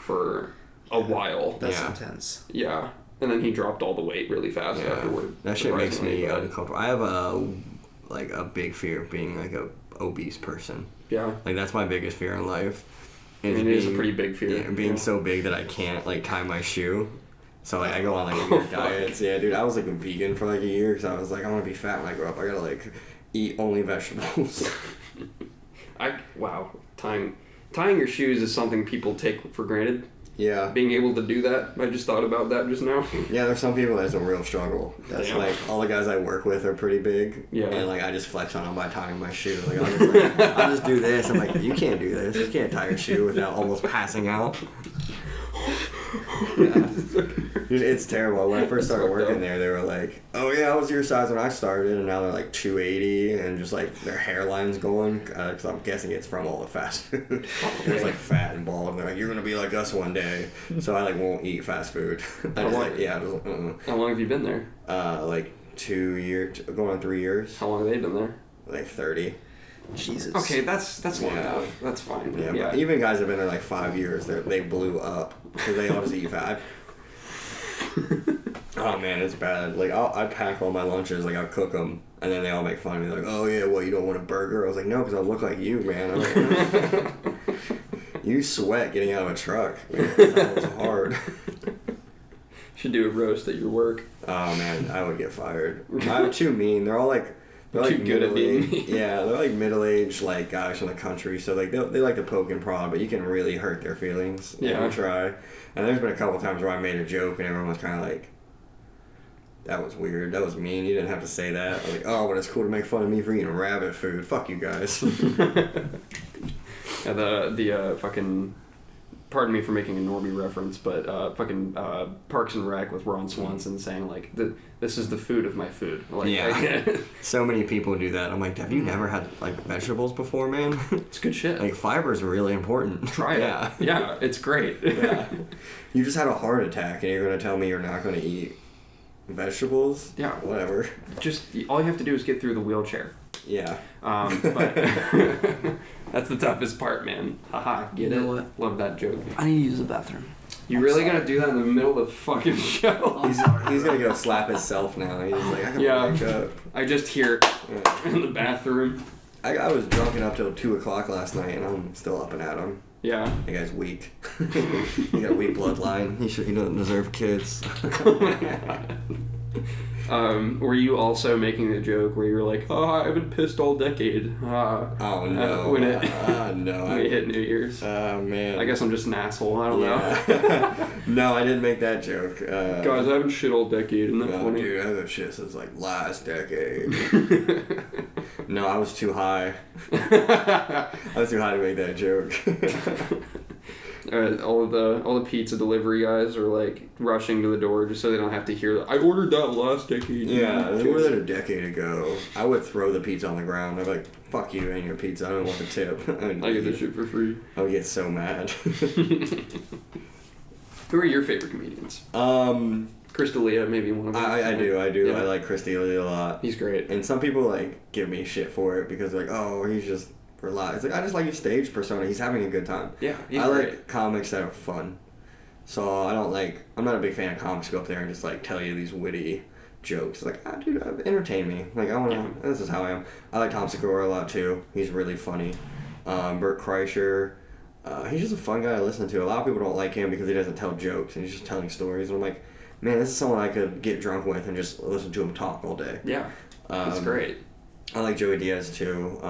S1: for a while.
S2: That's
S3: Yeah.
S2: intense.
S1: Yeah. And then he dropped all the weight really fast afterward.
S3: That shit makes me
S1: surprisingly, but-
S3: uncomfortable. I have a big fear of being like a obese person.
S1: Yeah.
S3: Like that's my biggest fear in life.
S1: I mean, it is a pretty big fear.
S3: Yeah, being
S1: Yeah.
S3: so big that I can't like tie my shoe. So like I go on like weird diets. Yeah, dude, I was like a vegan for like a year because I was like I want to be fat when I grow up. I gotta like eat only vegetables.
S1: Wow. Tying your shoes is something people take for granted.
S3: Yeah.
S1: Being able to do that, I just thought about that just now.
S3: Yeah, there's some people that's a real struggle. That's
S1: Damn.
S3: like all the guys I work with are pretty big.
S1: Yeah.
S3: And like I just flex on them by tying my shoe. Like I'll just do this. I'm like, you can't do this. You can't tie your shoe without almost passing out. Yeah. Dude, it's terrible. When I first started working there, they were like, "Oh yeah, I was your size when I started," and now they're like 280, and just like their hairline's going. Because I'm guessing it's from all the fast food. It's like fat and bald. And they're like, "You're gonna be like us one day." So I like won't eat fast food. I was like, yeah,
S1: How long have you been there?
S3: like 2 years, going on 3 years.
S1: How long have they been there?
S3: Like 30.
S2: Jesus.
S1: Okay, that's long
S3: Yeah.
S1: enough. That's fine.
S3: Yeah, but even guys that have been there like 5 years, they blew up because they always eat fat. Oh man, it's bad. Like I pack all my lunches, like I'll cook them, and then they all make fun of me. Like, oh yeah, well you don't want a burger? I was like, no, because I look like you, man. You sweat getting out of a truck. Man, that was hard.
S1: Should do a roast at your work.
S3: Oh man, I would get fired. I'm too mean. They're like
S1: Too good at being mean.
S3: Yeah, they're like middle-aged like guys from the country, so like they like to poke and prod, but you can really hurt their feelings.
S1: Yeah.
S3: If you try. And there's been a couple times where I made a joke and everyone was kind of like, "That was weird. That was mean. You didn't have to say that." I was like, "Oh, but it's cool to make fun of me for eating rabbit food. Fuck you guys."
S1: Yeah, the fucking, pardon me for making a normie reference, but fucking Parks and Rec with Ron Swanson saying like, this is the food of my food. Like,
S3: Yeah. So many people do that. I'm like, have you never had like vegetables before, man?
S1: It's good shit.
S3: Like fiber is really important.
S1: Try it.
S3: Yeah.
S1: Yeah, it's great.
S3: Yeah. You just had a heart attack and you're gonna tell me you're not gonna eat vegetables?
S1: Yeah.
S3: Whatever.
S1: Just all you have to do is get through the wheelchair.
S3: Yeah.
S1: But that's the toughest part, man. Haha, get
S2: You
S1: it?
S2: know what?
S1: Love that joke.
S2: I need to use the bathroom.
S1: You really gonna do that in the middle of the fucking show?
S3: He's gonna go slap himself now. He's like, I can
S1: Yeah.
S3: wake up.
S1: I just hear
S3: Yeah.
S1: in the bathroom.
S3: I was drunk up till 2 o'clock last night and I'm still up and at him.
S1: Yeah.
S3: That guy's weak. He got a weak bloodline. He doesn't deserve kids.
S1: Were you also making the joke where you were like, "Oh, I haven't pissed all decade"?
S3: Oh no.
S1: When it
S3: No.
S1: when it hit New Year's.
S3: Oh man.
S1: I guess I'm just an asshole. I don't know.
S3: Yeah. No, I didn't make that joke.
S1: Guys, I haven't shit all decade. Isn't that
S3: No,
S1: funny?
S3: dude, I haven't shit since like last decade. No, I was too high. I was too high to make that joke.
S1: all the pizza delivery guys are like rushing to the door just so they don't have to hear. I ordered that last decade.
S3: Yeah, they were there a decade ago. I would throw the pizza on the ground. I'd be like, "Fuck you and your pizza. I don't want the tip."
S1: I get this shit for free.
S3: I would get so mad.
S1: Who are your favorite comedians? Chris D'Elia, maybe one of them.
S3: I do.
S1: Yeah.
S3: I like Chris D'Elia a lot.
S1: He's great.
S3: And some people like give me shit for it because they're like, "Oh, he's just relaxed." Like, I just like his stage persona. He's having a good time.
S1: Yeah, he's
S3: I
S1: great.
S3: like comics that are fun. So I'm not a big fan of comics who go up there and just like tell you these witty jokes. Like, dude, entertain me. Like, this is how I am. I like Tom Segura a lot too. He's really funny. Bert Kreischer. He's just a fun guy to listen to. A lot of people don't like him because he doesn't tell jokes and he's just telling stories. And I'm like, man, this is someone I could get drunk with and just listen to him talk all day.
S1: Yeah, he's great.
S3: I like Joey Diaz too.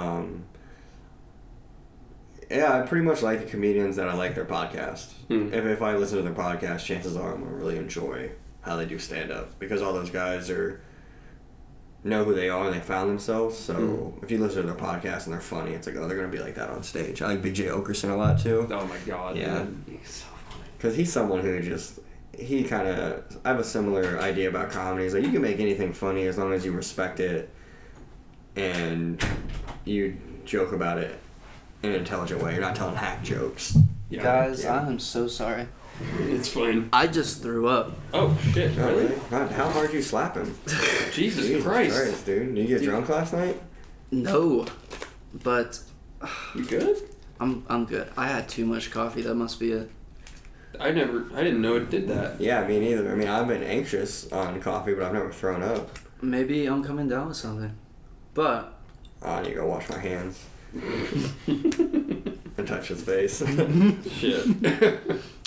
S3: Yeah, I pretty much like the comedians that I like their podcast. If I listen to their podcast, chances are I'm going to really enjoy how they do stand-up. Because all those guys know who they are and they found themselves. So if you listen to their podcast and they're funny, it's like, oh, they're going to be like that on stage. I like Big J. Okerson a lot too.
S1: Oh my god.
S3: Yeah.
S1: Man. He's so funny.
S3: Because he's someone who I have a similar idea about comedy. It's like, you can make anything funny as long as you respect it and you joke about it in an intelligent way. You're not telling hack jokes.
S1: Yeah.
S2: Guys,
S3: Yeah.
S2: I'm so sorry.
S1: It's fine.
S2: I just threw up.
S1: Oh shit!
S3: Oh,
S1: Really?
S3: God, how hard did you slap him?
S1: Jesus Christ!
S3: Dude. Did you get drunk last night?
S2: No, but
S1: You good?
S2: I'm good. I had too much coffee. That must be it.
S1: I didn't know it did that.
S3: Yeah, me neither. I mean, I've been anxious on coffee, but I've never thrown up.
S2: Maybe I'm coming down with something. But
S3: I need to go wash my hands. And touch his face.
S1: Shit.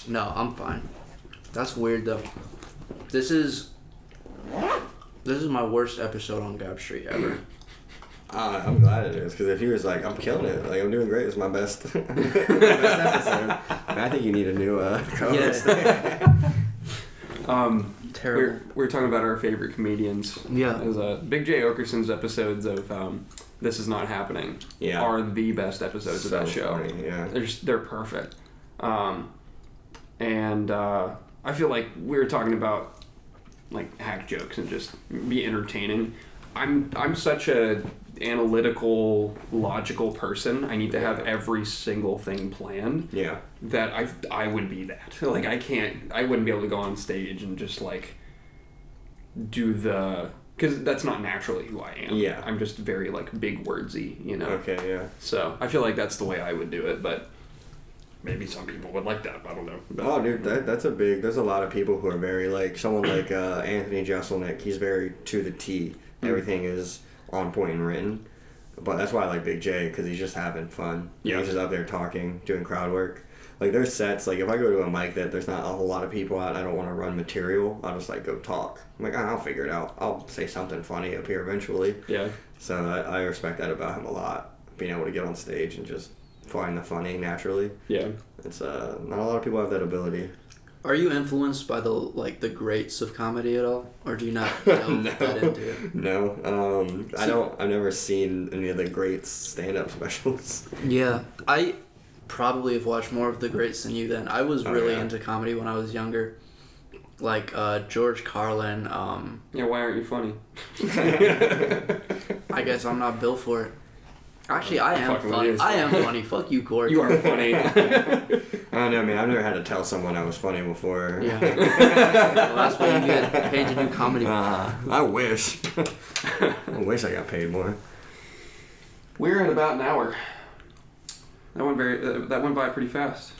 S2: no, I'm fine. That's weird though. This is my worst episode on Gab Street ever.
S3: I'm glad it is, because if he was like, I'm killing it, like, I'm doing great, it's my best, my best episode, I think you need a new co-host.
S2: Terrible.
S1: We're talking about our favorite comedians.
S2: Yeah.
S1: As Big J. Okerson's episodes of This Is Not Happening are the best episodes of that show.
S3: Funny, yeah.
S1: They're perfect. And I feel like we were talking about like hack jokes and just be entertaining. I'm such a analytical, logical person. I need to have every single thing planned.
S3: Yeah.
S1: That I would be that. Like I wouldn't be able to go on stage and just like do because that's not naturally who I am.
S3: Yeah.
S1: I'm just very like big wordsy, you know.
S3: Okay, yeah.
S1: So I feel like that's the way I would do it, but maybe some people would like that. I don't know. But,
S3: Oh, dude, there's a lot of people who are very, like, someone like Anthony Jeselnik, he's very to the T. Everything is on point and written. But that's why I like Big J, because he's just having fun.
S1: Yeah.
S3: He's just up there talking, doing crowd work. Like, there's sets, like, if I go to a mic that there's not a whole lot of people out, I don't want to run material, I'll just, like, go talk. I'm like, I'll figure it out. I'll say something funny up here eventually.
S1: Yeah.
S3: So I respect that about him a lot, being able to get on stage and just find the funny naturally.
S1: Yeah.
S3: It's not a lot of people have that ability.
S2: Are you influenced by the greats of comedy at all, or do you not delve that into it?
S3: No, I've never seen any of the great stand-up specials.
S2: Yeah, I probably have watched more of the greats than you. Then I was really
S3: yeah.
S2: into comedy when I was younger, like George Carlin.
S1: Yeah. Why aren't you funny?
S2: I guess I'm not built for it. Actually, I am
S1: Fucking
S2: funny.
S1: is.
S2: I am funny. Fuck you, Corey.
S1: You are funny.
S3: I don't know, man. I've never had to tell someone I was funny before.
S2: Yeah. Well, that's why you get paid to do comedy.
S3: I wish. I wish I got paid more.
S1: We're at about an hour. That went by pretty fast.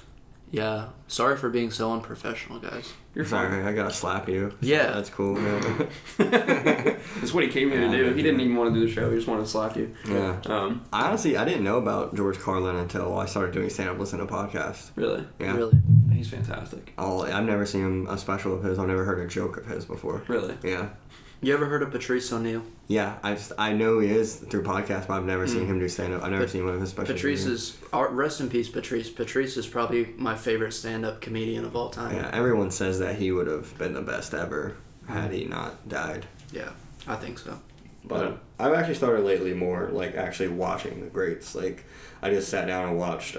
S2: Yeah. Sorry for being so unprofessional, guys.
S1: You're fine.
S3: Sorry, I gotta slap you.
S2: Yeah.
S3: That's cool, man.
S1: That's what he came here to do. He didn't even want to do the show. He just wanted to slap you.
S3: Yeah. Honestly, I didn't know about George Carlin until I started doing stand-up, listening to podcasts.
S1: Really?
S3: Yeah.
S2: Really.
S1: He's fantastic.
S3: I've never seen a special of his. I've never heard a joke of his before.
S1: Really?
S3: Yeah.
S2: You ever heard of Patrice O'Neal?
S3: Yeah, I know he is through podcasts, but I've never seen him do stand-up. I've never seen one of his specials.
S2: Patrice is... Rest in peace, Patrice. Patrice is probably my favorite stand-up comedian of all time.
S3: Yeah, everyone says that he would have been the best ever had he not died.
S2: Yeah, I think so.
S3: But I've actually started lately more, like, actually watching the greats. Like, I just sat down and watched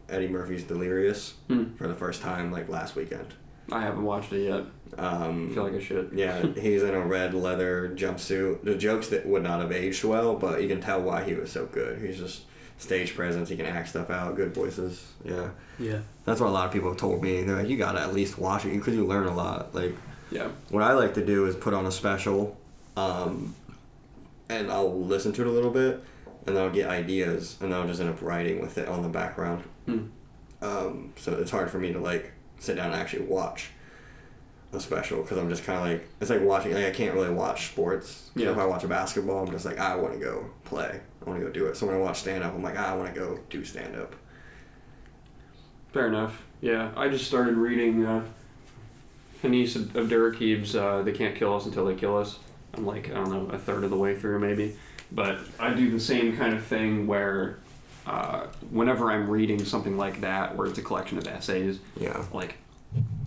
S3: Eddie Murphy's Delirious for the first time like last weekend.
S1: I haven't watched it yet. I feel like I should.
S3: Yeah, he's in a red leather jumpsuit. The jokes that would not have aged well, but you can tell why he was so good. He's just stage presence. He can act stuff out. Good voices. Yeah.
S2: Yeah.
S3: That's what a lot of people have told me. They're like, you gotta at least watch it because you learn a lot. Like,
S1: Yeah.
S3: what I like to do is put on a special, and I'll listen to it a little bit, and then I'll get ideas, and then I'll just end up writing with it on the background. So it's hard for me to like sit down and actually watch a special because I'm just kind of like, it's like watching, like I can't really watch sports.
S1: Yeah.
S3: If I watch a basketball, I'm just like, I want to go play. I want to go do it. So when I watch stand-up, I'm like, I want to go do stand-up.
S1: Fair enough. Yeah, I just started reading Hanis Abdurraqib's They Can't Kill Us Until They Kill Us. I'm like, I don't know, a third of the way through maybe. But I do the same kind of thing where whenever I'm reading something like that, where it's a collection of essays,
S3: Yeah.
S1: like,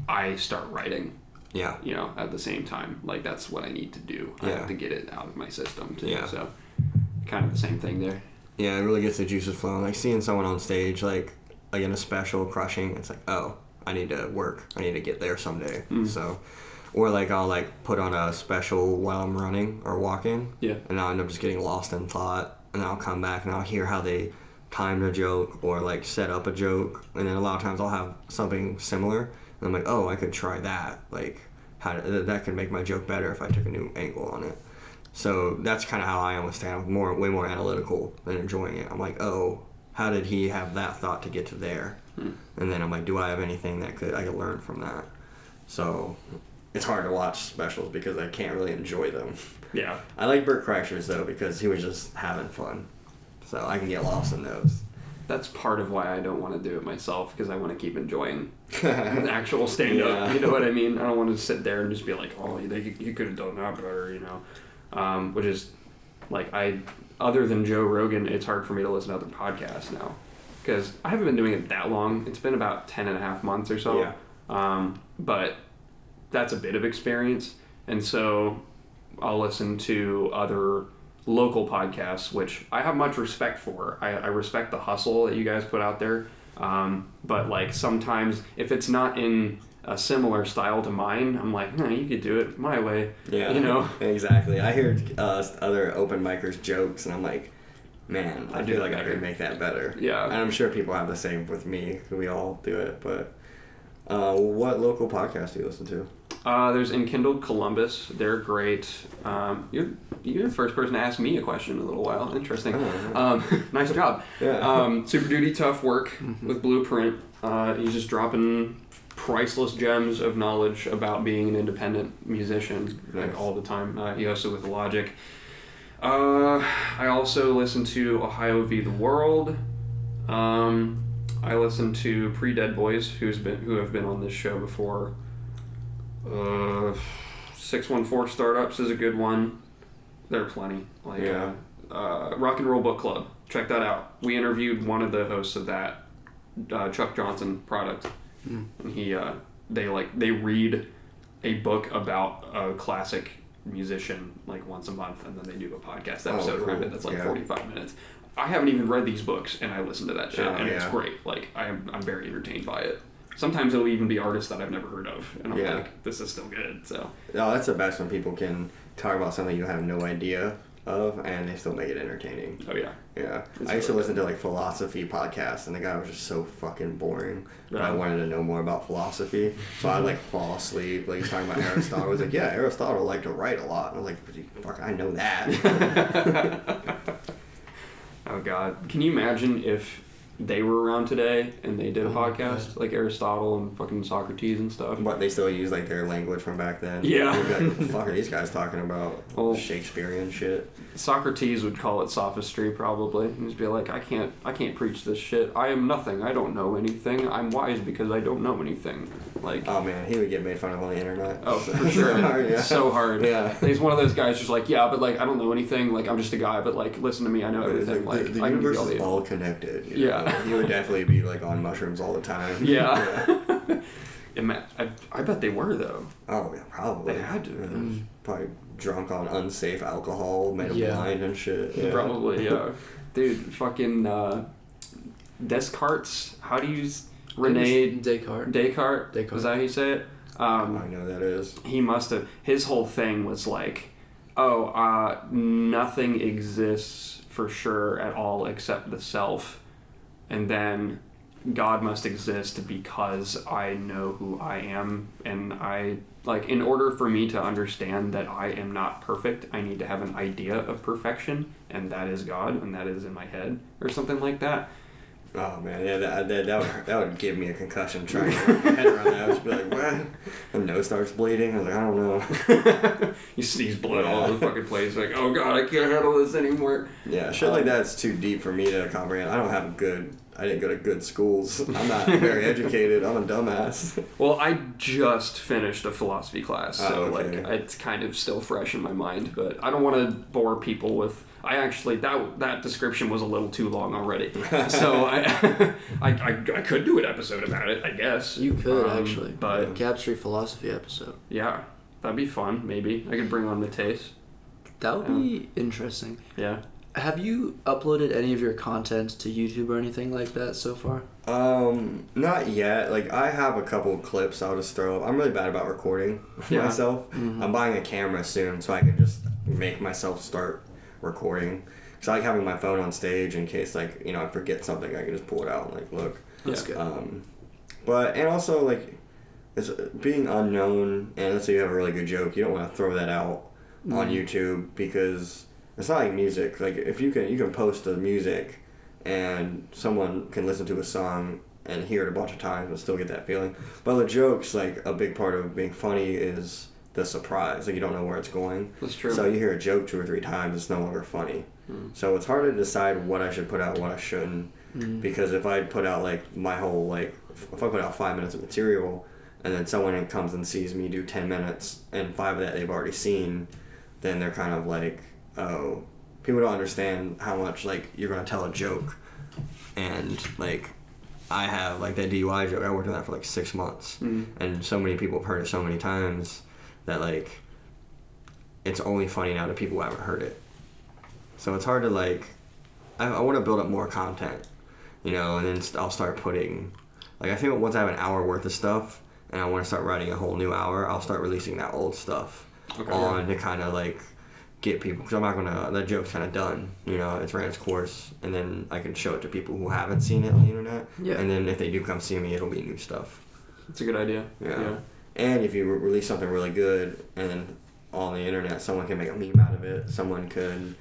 S1: I start writing,
S3: Yeah.
S1: you know, at the same time. Like, that's what I need to do. I
S3: Yeah.
S1: have to get it out of my system, too.
S3: Yeah.
S1: So, kind of the same thing there.
S3: Yeah, it really gets the juices flowing. Like seeing someone on stage, like in a special, crushing. It's like, oh, I need to work. I need to get there someday. So, or like I'll like put on a special while I'm running or walking.
S1: Yeah.
S3: And I'll end up just getting lost in thought, and I'll come back and I'll hear how they timed a joke or like set up a joke, and then a lot of times I'll have something similar, and I'm like, oh, I could try that. Like, that could make my joke better if I took a new angle on it. So that's kind of how I am with stand-up, way more analytical than enjoying it. I'm like, oh, how did he have that thought to get to there? And then I'm like, do I have anything that I could learn from that? So it's hard to watch specials because I can't really enjoy them.
S1: Yeah.
S3: I like Bert Kreischer's though because he was just having fun. So I can get lost in those.
S1: That's part of why I don't want to do it myself, because I want to keep enjoying the actual stand-up.
S3: Yeah.
S1: You know what I mean? I don't want to sit there and just be like, oh, you could have done that better, you know? Which is, like, other than Joe Rogan, it's hard for me to listen to other podcasts now. Because I haven't been doing it that long. It's been about 10 and a half months or so.
S3: Yeah.
S1: But that's a bit of experience. And so I'll listen to other local podcasts, which I have much respect for. I respect the hustle that you guys put out there. But like sometimes if it's not in a similar style to mine, I'm like, no, you could do it my way.
S3: Yeah.
S1: You know?
S3: Exactly. I hear other open micers jokes, and I'm like, man, I
S1: do
S3: feel
S1: that
S3: like I
S1: better.
S3: could make that better.
S1: Yeah.
S3: And I'm sure people have the same with me, 'cause we all do it. But what local podcast do you listen to?
S1: There's Enkindled Columbus. They're great. You're the first person to ask me a question in a little while. Interesting. Nice job.
S3: Yeah.
S1: Super Duty Tough Work with Blueprint. He's just dropping priceless gems of knowledge about being an independent musician,
S3: Nice.
S1: like all the time. He hosted with Logic. I also listen to Ohio v. The World. I listen to Pre-Dead Boys, who have been on this show before. 614 Startups is a good one. There are plenty. Like Rock and Roll Book Club. Check that out. We interviewed one of the hosts of that, Chuck Johnson Product, and they read a book about a classic musician like once a month, and then they do a podcast episode around
S3: cool.
S1: it that's like
S3: Yeah.
S1: 45 minutes. I haven't even read these books, and I listen to that shit,
S3: Oh,
S1: and it's
S3: yeah.
S1: great. Like I'm very entertained by it. Sometimes it'll even be artists that I've never heard of, and I'm
S3: Yeah.
S1: like, this is still good. So
S3: No, that's the best when people can talk about something you have no idea of, and they still make it entertaining.
S1: oh yeah.
S3: Yeah.
S1: It's
S3: I used to
S1: really
S3: listen to like philosophy podcasts, and the guy was just so fucking boring. But I
S1: Yeah.
S3: wanted to know more about philosophy, so I'd like fall asleep. Like he's talking about Aristotle. I was like, yeah, Aristotle liked to write a lot. And I was like, fuck, I know that.
S1: Oh god, can you imagine if they were around today and they did a podcast like Aristotle and fucking Socrates and stuff?
S3: But they still use like their language from back then.
S1: Yeah.
S3: You'd be like, what the fuck are these guys talking about?
S1: Well-
S3: Shakespearean shit.
S1: Socrates would call it sophistry probably, and just be like, I can't preach this shit. I am nothing. I don't know anything. I'm wise because I don't know anything. Like,
S3: Oh man, he would get made fun of on the internet.
S1: oh, for sure.
S3: Yeah.
S1: So hard.
S3: Yeah.
S1: He's one of those guys just like, yeah, but like, I don't know anything. Like, I'm just a guy, but like, listen to me. I know
S3: It's
S1: everything. Like,
S3: the
S1: I can give
S3: universe
S1: you all
S3: is
S1: the...
S3: all connected. You
S1: Yeah.
S3: know? He would definitely be like on mushrooms all the time.
S1: Yeah. I bet they were, though.
S3: Oh yeah, probably.
S1: They had to.
S3: Yeah. Probably drunk on unsafe alcohol, made him blind and shit. Yeah.
S1: Probably, yeah. Dude, fucking Descartes. How do you Rene
S2: Descartes.
S1: Descartes. Is that how you say it?
S3: I know that is.
S1: He must have. His whole thing was like, nothing exists for sure at all except the self, and then God must exist because I know who I am, and I like, in order for me to understand that I am not perfect, I need to have an idea of perfection, and that is God, and that is in my head, or something like that.
S3: Oh man, yeah, that would give me a concussion trying to wrap my head around that. I would just be like, what? My nose starts bleeding. I was like, I don't know.
S1: You sneeze blood all over the fucking place. Like, oh god, I can't handle this anymore.
S3: Yeah, shit like that's too deep for me to comprehend. I didn't go to good schools. I'm not very educated. I'm a dumbass.
S1: Well, I just finished a philosophy class, so
S3: okay.
S1: like it's kind of still fresh in my mind. But I don't want to bore people with. I actually that description was a little too long already, so I could do an episode about it, I guess.
S2: You could actually,
S1: but
S2: Cap Street philosophy episode.
S1: Yeah, that'd be fun. Maybe I could bring on Mateus.
S2: That would be interesting.
S1: Yeah.
S2: Have you uploaded any of your content to YouTube or anything like that so far?
S3: Not yet. Like, I have a couple of clips I'll just throw up. I'm really bad about recording myself. Mm-hmm. I'm buying a camera soon so I can just make myself start recording. Because I like having my phone on stage in case, like, I forget something, I can just pull it out and, like, look.
S2: That's good.
S3: And also, like, it's being unknown, and let's say you have a really good joke, you don't want to throw that out on YouTube because... It's not like music. Like, if you can post the music and someone can listen to a song and hear it a bunch of times and still get that feeling. But the jokes, like, a big part of being funny is the surprise. Like, you don't know where it's going.
S1: That's true.
S3: So you hear a joke 2 or 3 times, it's no longer funny. So it's hard to decide what I should put out, what I shouldn't. Because if I put out, like, my whole, like, if I put out 5 minutes of material and then someone comes and sees me do 10 minutes and 5 of that they've already seen, then they're kind of like... Oh, people don't understand how much, like, you're going to tell a joke. And, like, I have, like, that DUI joke, I worked on that for, like, 6 months. And so many people have heard it so many times that, like, it's only funny now to people who haven't heard it. So it's hard to, like, I want to build up more content, and then I'll start putting, like, I think once I have an hour worth of stuff and I want to start writing a whole new hour, I'll start releasing that old stuff to kind of, like, get people, because I'm not gonna, that joke's kind of done, it's ran its course, and then I can show it to people who haven't seen it on the internet, and then if they do come see me, it'll be new stuff.
S1: That's a good idea.
S3: Yeah. And if you release something really good, and then on the internet, someone can make a meme out of it, someone could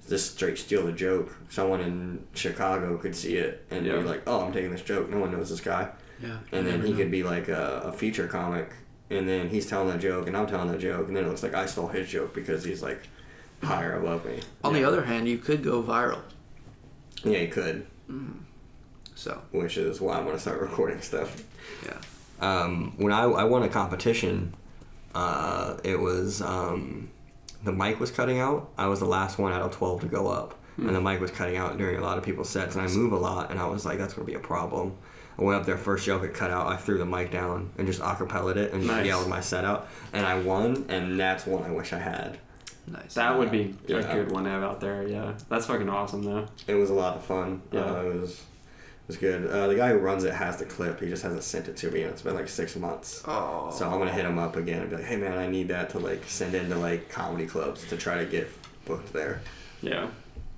S3: just straight steal the joke, someone in Chicago could see it, and be like, oh, I'm taking this joke, no one knows this guy.
S2: Yeah.
S3: And then he could be like a feature comic, and then he's telling that joke, and I'm telling that joke, and then it looks like I stole his joke because he's like higher above me.
S2: On the other hand, you could go viral.
S3: Yeah, you could.
S2: So.
S3: Which is why I want to start recording stuff.
S2: Yeah.
S3: When I won a competition, it was the mic was cutting out. I was the last one out of 12 to go up, and the mic was cutting out during a lot of people's sets, and I move a lot, and I was like, that's gonna be a problem. I went up there, first joke it cut out, I threw the mic down and just acapella'd it and yelled my set out, and I won, and that's one I wish I had.
S1: Nice. That would be a good one to have out there. Yeah, that's fucking awesome though.
S3: It was a lot of fun.
S1: Yeah,
S3: it was good. The guy who runs it has the clip. He just hasn't sent it to me, and it's been like 6 months.
S2: Oh.
S3: So I'm gonna hit him up again and be like, hey man, I need that to like send into like comedy clubs to try to get booked there.
S1: Yeah,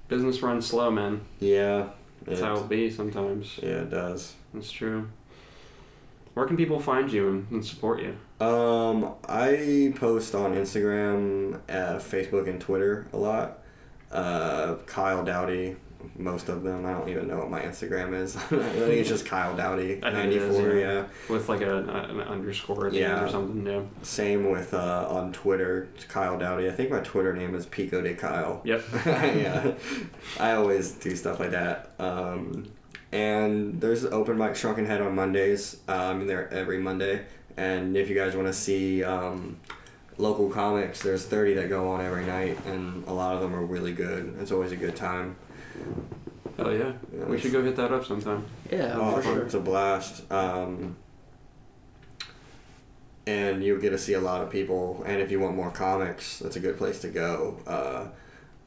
S1: business runs slow, man.
S3: Yeah,
S1: that's how it be sometimes.
S3: Yeah, it does.
S1: That's true. Where can people find you and support you?
S3: I post on Instagram, Facebook, and Twitter a lot. Kyle Doughty, most of them. I don't even know what my Instagram is. I think it's just Kyle Doughty 94. Yeah,
S1: with like an underscore at the end or something. Yeah.
S3: Same with on Twitter, Kyle Doughty. I think my Twitter name is Pico de Kyle.
S1: Yep.
S3: Yeah, I always do stuff like that. And there's open mic Shrunken Head on Mondays. I'm there every Monday. And if you guys want to see local comics, there's 30 that go on every night, and a lot of them are really good. It's always a good time.
S1: Hell yeah. We should go hit that up sometime.
S2: Yeah, for sure.
S3: It's a blast. And you'll get to see a lot of people. And if you want more comics, that's a good place to go.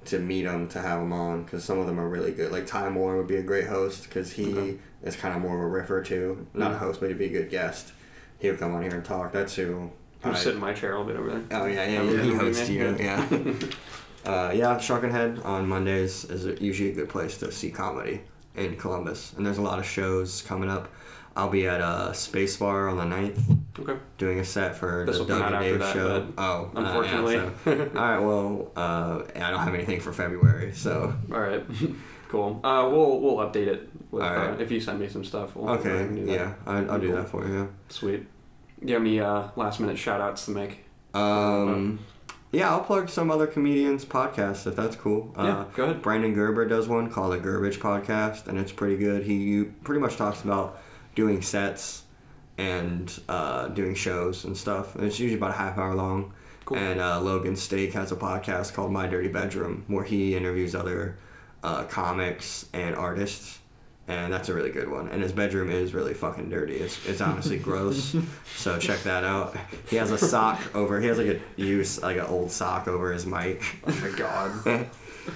S3: to meet him, to have him on, because some of them are really good. Like Ty Moore would be a great host, because he is kind of more of a riffer too. Not a host, but he'd be a good guest. He would come on here and talk. That's who.
S1: He'll sit in my chair a little bit over there.
S3: Oh yeah, he hosts you. Yeah. Shrunken Head on Mondays is usually a good place to see comedy in Columbus, and there's a lot of shows coming up. I'll be at Space Bar on the 9th, doing a set for the Doughty Dave show. Oh,
S1: unfortunately.
S3: All right, well, I don't have anything for February, so.
S1: All right, cool. We'll update it with,
S3: right.
S1: if you send me some stuff. We'll
S3: do that. I'll do that for you. Yeah.
S1: Sweet. Do you have any last minute shout outs to make?
S3: Yeah, I'll plug some other comedians' podcasts if that's cool.
S1: Yeah, go ahead.
S3: Brandon Gerber does one called The Gerbage Podcast, and it's pretty good. He pretty much talks about doing sets and doing shows and stuff. And it's usually about a half hour long. Cool. And Logan Stake has a podcast called My Dirty Bedroom, where he interviews other comics and artists. And that's a really good one. And his bedroom is really fucking dirty. It's honestly gross. So check that out. He has a sock over. He has like an old sock over his mic.
S1: Oh my god.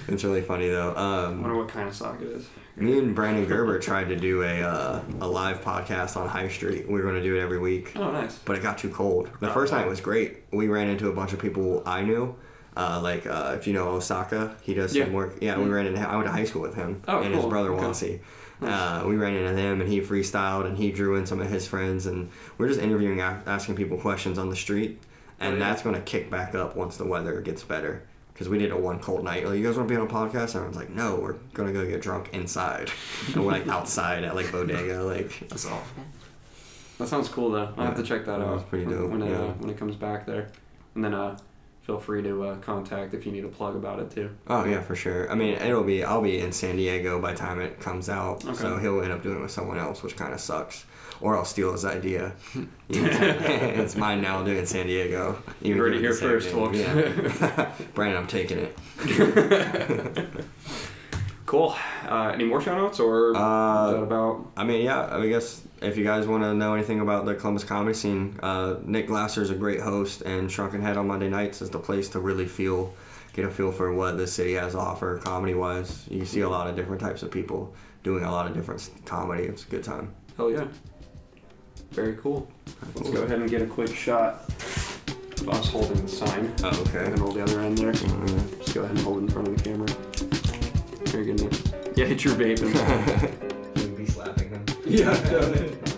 S3: It's really funny though.
S1: I wonder what kind of sock it is.
S3: Me and Brandon Gerber tried to do a live podcast on High Street. We were going to do it every week.
S1: Oh, nice.
S3: But it got too cold. The first night was great. We ran into a bunch of people I knew. If you know Osaka, he does some work. Yeah, we ran into him. I went to high school with him and his brother Wasi. We ran into him and he freestyled and he drew in some of his friends and we're just interviewing, asking people questions on the street. And that's going to kick back up once the weather gets better. Because we did a one cold night. Like, you guys want to be on a podcast? And everyone's like, no, we're going to go get drunk inside. And we're like outside at like Bodega. Like,
S1: that's awful. That sounds cool though. I'll have to check that out.
S3: That's pretty dope.
S1: When it comes back there. And then feel free to contact if you need a plug about it too.
S3: Oh yeah, for sure. I mean, I'll be in San Diego by the time it comes out. Okay. So he'll end up doing it with someone else, which kind of sucks. Or I'll steal his idea. It's mine now. I'll do it in San Diego.
S1: You heard it here first, folks.
S3: Yeah. Brandon, I'm taking it.
S1: Cool. Any more shout-outs, or is that about...
S3: I mean, yeah. I guess if you guys want to know anything about the Columbus comedy scene, Nick Glasser is a great host, and Shrunken Head on Monday nights is the place to really get a feel for what the city has to offer comedy-wise. You see a lot of different types of people doing a lot of different comedy. It's a good time.
S1: Hell yeah. Very cool. Let's go ahead and get a quick shot of us holding the sign.
S3: Oh, okay.
S1: And hold the other end there. Mm-hmm. Just go ahead and hold it in front of the camera. Very good. Yeah, hit your vape.
S3: You'd be slapping them.
S1: Yeah, definitely.